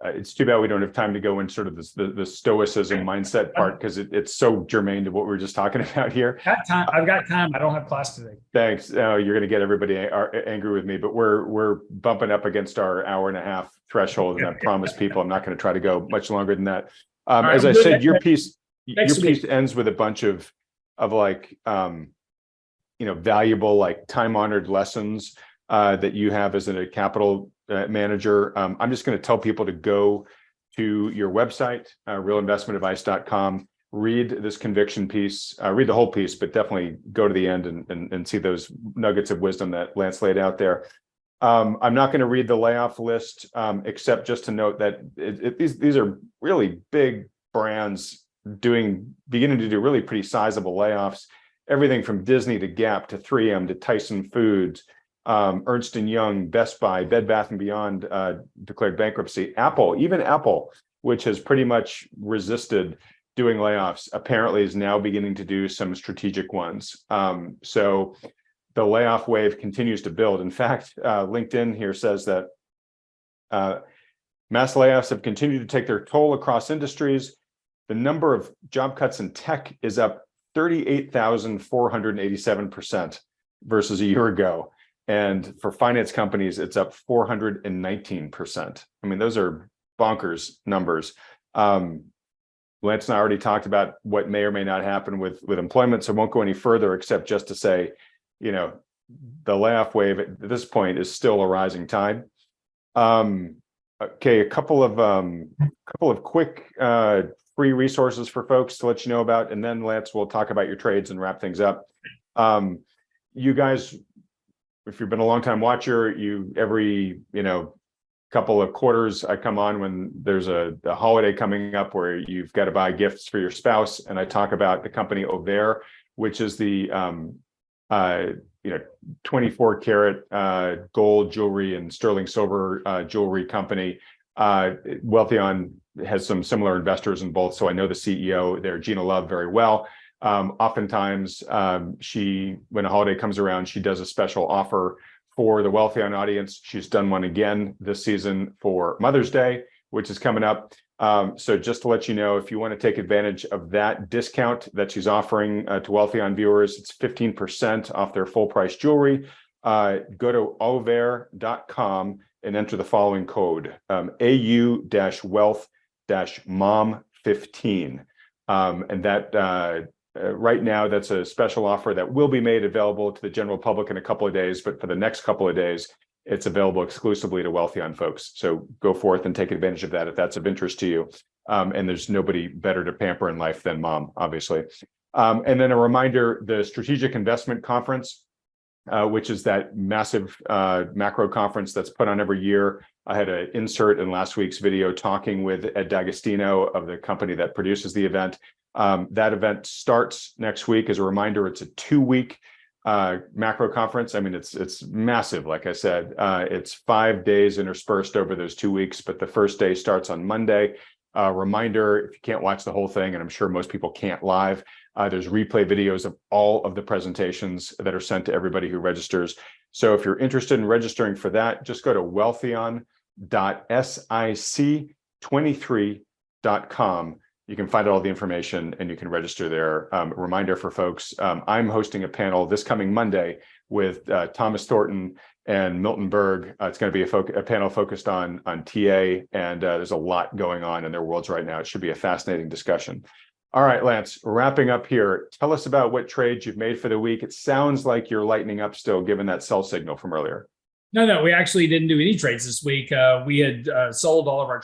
It's too bad we don't have time to go in sort of the stoicism mindset part because it's so germane to what we were just talking about here. I've got time. I don't have class today. Thanks. You're going to get everybody angry with me, but we're bumping up against our hour and a half threshold, and I promise people I'm not going to try to go much longer than that. As I said, your piece ends with a bunch of like valuable, like time-honored lessons that you have as a capital manager. I'm just going to tell people to go to your website, realinvestmentadvice.com. read this conviction piece, read the whole piece, but definitely go to the end and see those nuggets of wisdom that Lance laid out there. I'm not going to read the layoff list, except just to note that these are really big brands beginning to do really pretty sizable layoffs. Everything from Disney to Gap to 3M to Tyson Foods, Ernst & Young, Best Buy, Bed Bath & Beyond declared bankruptcy. Even Apple, which has pretty much resisted doing layoffs, apparently is now beginning to do some strategic ones. So the layoff wave continues to build. In fact, LinkedIn here says that mass layoffs have continued to take their toll across industries. The number of job cuts in tech is up 38,487% versus a year ago. And for finance companies, it's up 419%. I mean, those are bonkers numbers. Lance and I already talked about what may or may not happen with employment, so I won't go any further except just to say, the layoff wave at this point is still a rising tide. Okay, a couple of quick free resources for folks to let you know about, and then Lance will talk about your trades and wrap things up. You guys, if you've been a long time watcher, every couple of quarters I come on when there's a holiday coming up where you've got to buy gifts for your spouse, and I talk about the company Auvere, which is the 24 karat gold jewelry and sterling silver jewelry company. Wealthion has some similar investors in both, so I know the CEO there, Gina Love, very well. Oftentimes, when a holiday comes around, she does a special offer for the Wealthion audience. She's done one again this season for Mother's Day, which is coming up. So just to let you know, if you want to take advantage of that discount that she's offering to Wealthion viewers, it's 15% off their full price jewelry. Go to auvere.com and enter the following code, AU-wealth-mom15. And that right now, that's a special offer that will be made available to the general public in a couple of days, but for the next couple of days, it's available exclusively to Wealthion folks. So go forth and take advantage of that if that's of interest to you. And there's nobody better to pamper in life than mom, obviously. And then a reminder, the Strategic Investment Conference, which is that massive macro conference that's put on every year. I had an insert in last week's video talking with Ed D'Agostino of the company that produces the event. That event starts next week. As a reminder, it's a 2-week macro conference. I mean, it's massive. Like I said, it's 5 days interspersed over those 2 weeks, but the first day starts on Monday. Reminder, if you can't watch the whole thing, and I'm sure most people can't live, there's replay videos of all of the presentations that are sent to everybody who registers. So if you're interested in registering for that, just go to wealthion.sic23.com. You can find all the information and you can register there. Reminder for folks, I'm hosting a panel this coming Monday with Thomas Thornton and Milton Berg. It's going to be a panel focused on TA, and there's a lot going on in their worlds right now. It should be a fascinating discussion. All right, Lance, wrapping up here. Tell us about what trades you've made for the week. It sounds like you're lightening up still, given that sell signal from earlier. No, we actually didn't do any trades this week. We had sold all of our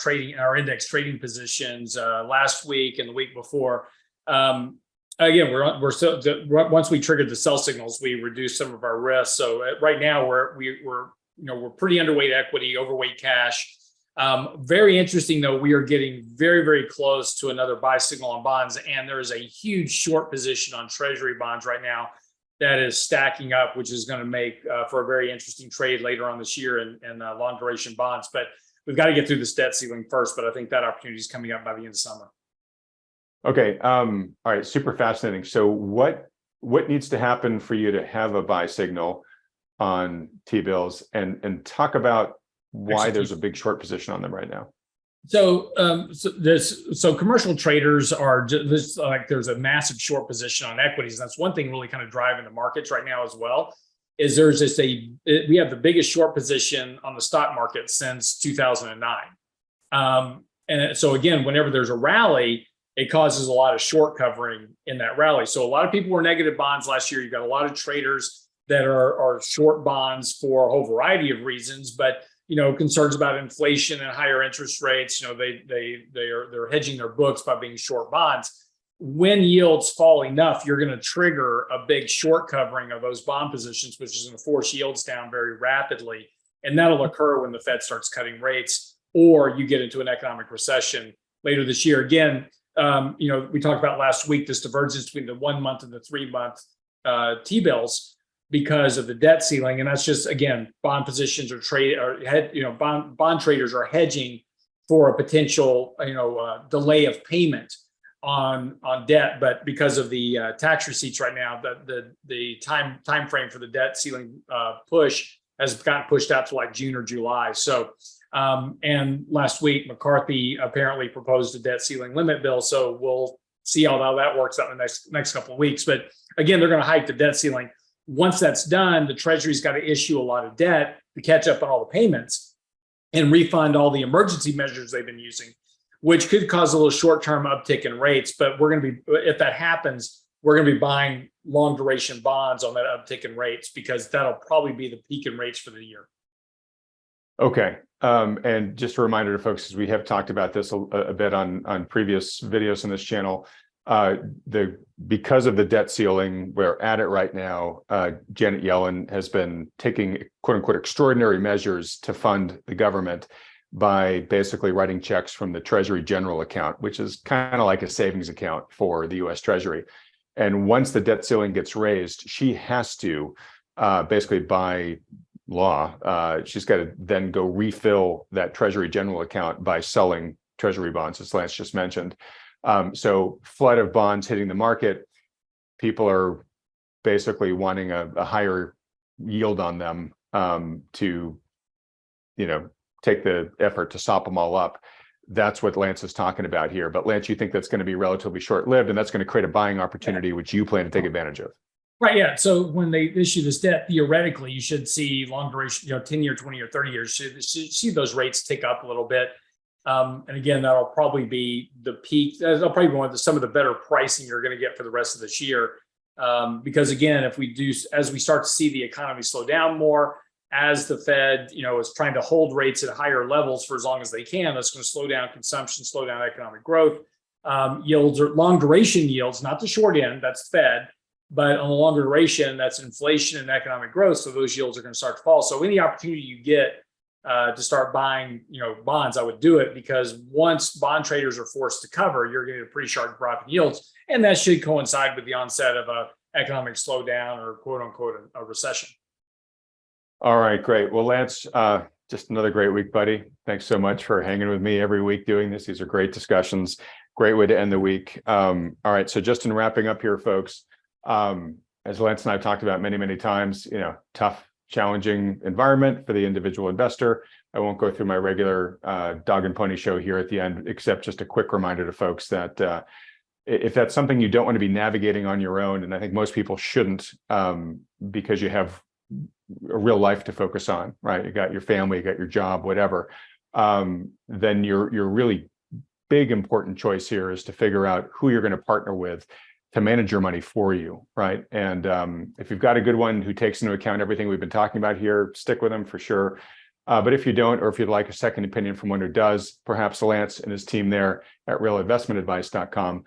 index trading positions last week and the week before. Again, we're still, once we triggered the sell signals, we reduced some of our risks. So right now we're pretty underweight equity, overweight cash. Very interesting though, we are getting very, very close to another buy signal on bonds, and there is a huge short position on treasury bonds right now that is stacking up, which is going to make for a very interesting trade later on this year in long duration bonds. But we've got to get through this debt ceiling first. But I think that opportunity is coming up by the end of summer. Okay. All right. Super fascinating. So what needs to happen for you to have a buy signal on T-bills, and talk about why there's a big short position on them right now? So commercial traders are just like, there's a massive short position on equities. And that's one thing really kind of driving the markets right now as well, is there's just we have the biggest short position on the stock market since 2009. And so again, whenever there's a rally, it causes a lot of short covering in that rally. So a lot of people were negative bonds last year. You've got a lot of traders that are short bonds for a whole variety of reasons, but concerns about inflation and higher interest rates, they're hedging their books by being short bonds. when yields fall enough, you're going to trigger a big short covering of those bond positions, which is going to force yields down very rapidly. And that'll occur when the Fed starts cutting rates, or you get into an economic recession later this year. Again, we talked about last week this divergence between the 1 month and the 3 month T-bills because of the debt ceiling, and that's just, again, bond positions bond traders are hedging for a potential delay of payment on debt, but because of the tax receipts right now, the time frame for the debt ceiling push has gotten pushed out to like June or July. So, and last week McCarthy apparently proposed a debt ceiling limit bill. So we'll see how that works out in the next couple of weeks. But again, they're going to hike the debt ceiling. Once that's done, the Treasury's got to issue a lot of debt to catch up on all the payments and refund all the emergency measures they've been using, which could cause a little short-term uptick in rates. But if that happens, we're going to be buying long duration bonds on that uptick in rates, because that'll probably be the peak in rates for the year. Okay. And just a reminder to folks, because we have talked about this a bit on previous videos on this channel, because of the debt ceiling, we're at it right now. Janet Yellen has been taking quote unquote extraordinary measures to fund the government by basically writing checks from the Treasury General account, which is kind of like a savings account for the US Treasury. And once the debt ceiling gets raised, she has to basically by law, she's got to then go refill that Treasury General account by selling Treasury bonds, as Lance just mentioned. So flood of bonds hitting the market, people are basically wanting a higher yield on them to, take the effort to sop them all up. That's what Lance is talking about here. But Lance, you think that's going to be relatively short-lived, and that's going to create a buying opportunity, which you plan to take advantage of. Right. Yeah. So when they issue this debt, theoretically, you should see long duration, 10-year, 20-year, 30 years, should see those rates tick up a little bit. And again, that'll probably be the peak. That'll probably be some of the better pricing you're going to get for the rest of this year. Because again, as we start to see the economy slow down more, as the Fed, is trying to hold rates at higher levels for as long as they can, that's going to slow down consumption, slow down economic growth. Yields are long duration yields, not the short end, that's Fed, but on the longer duration, that's inflation and economic growth. So those yields are going to start to fall. So any opportunity you get to start buying, bonds, I would do it, because once bond traders are forced to cover, you're getting a pretty sharp drop in yields, and that should coincide with the onset of a economic slowdown or quote unquote a recession. All right, great. Well, Lance, just another great week, buddy. Thanks so much for hanging with me every week doing this. These are great discussions. Great way to end the week. All right, so just in wrapping up here, folks, as Lance and I have talked about many, many times, tough, challenging environment for the individual investor. I won't go through my regular dog and pony show here at the end, except just a quick reminder to folks that if that's something you don't want to be navigating on your own, and I think most people shouldn't, because you have a real life to focus on, right? You got your family, you got your job, whatever. Then your really big important choice here is to figure out who you're going to partner with to manage your money for you, right? And if you've got a good one who takes into account everything we've been talking about here, stick with them for sure. But if you don't, or if you'd like a second opinion from one who does, perhaps Lance and his team there at realinvestmentadvice.com,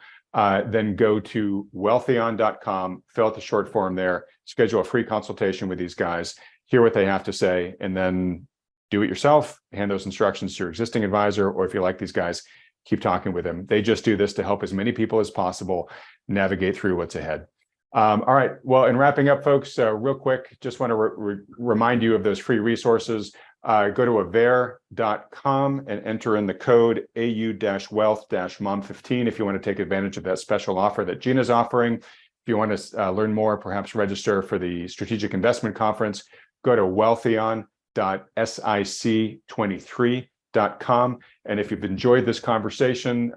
then go to wealthion.com, fill out the short form there, schedule a free consultation with these guys, hear what they have to say, and then do it yourself, hand those instructions to your existing advisor, or if you like these guys, keep talking with them. They just do this to help as many people as possible navigate through what's ahead. All right. Well, in wrapping up, folks, real quick, just want to remind you of those free resources. Go to aware.com and enter in the code AU-wealth-mom15 if you want to take advantage of that special offer that Gina's offering. If you want to learn more, perhaps register for the Strategic Investment Conference, go to wealthion.sic23.com. And if you've enjoyed this conversation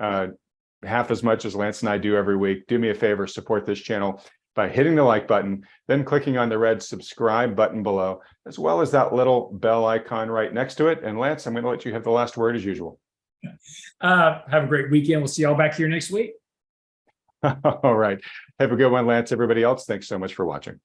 half as much as Lance and I do every week, do me a favor, support this channel by hitting the like button, then clicking on the red subscribe button below, as well as that little bell icon right next to it. And Lance, I'm going to let you have the last word as usual. Have a great weekend. We'll see y'all back here next week. All right. Have a good one, Lance. Everybody else, thanks so much for watching.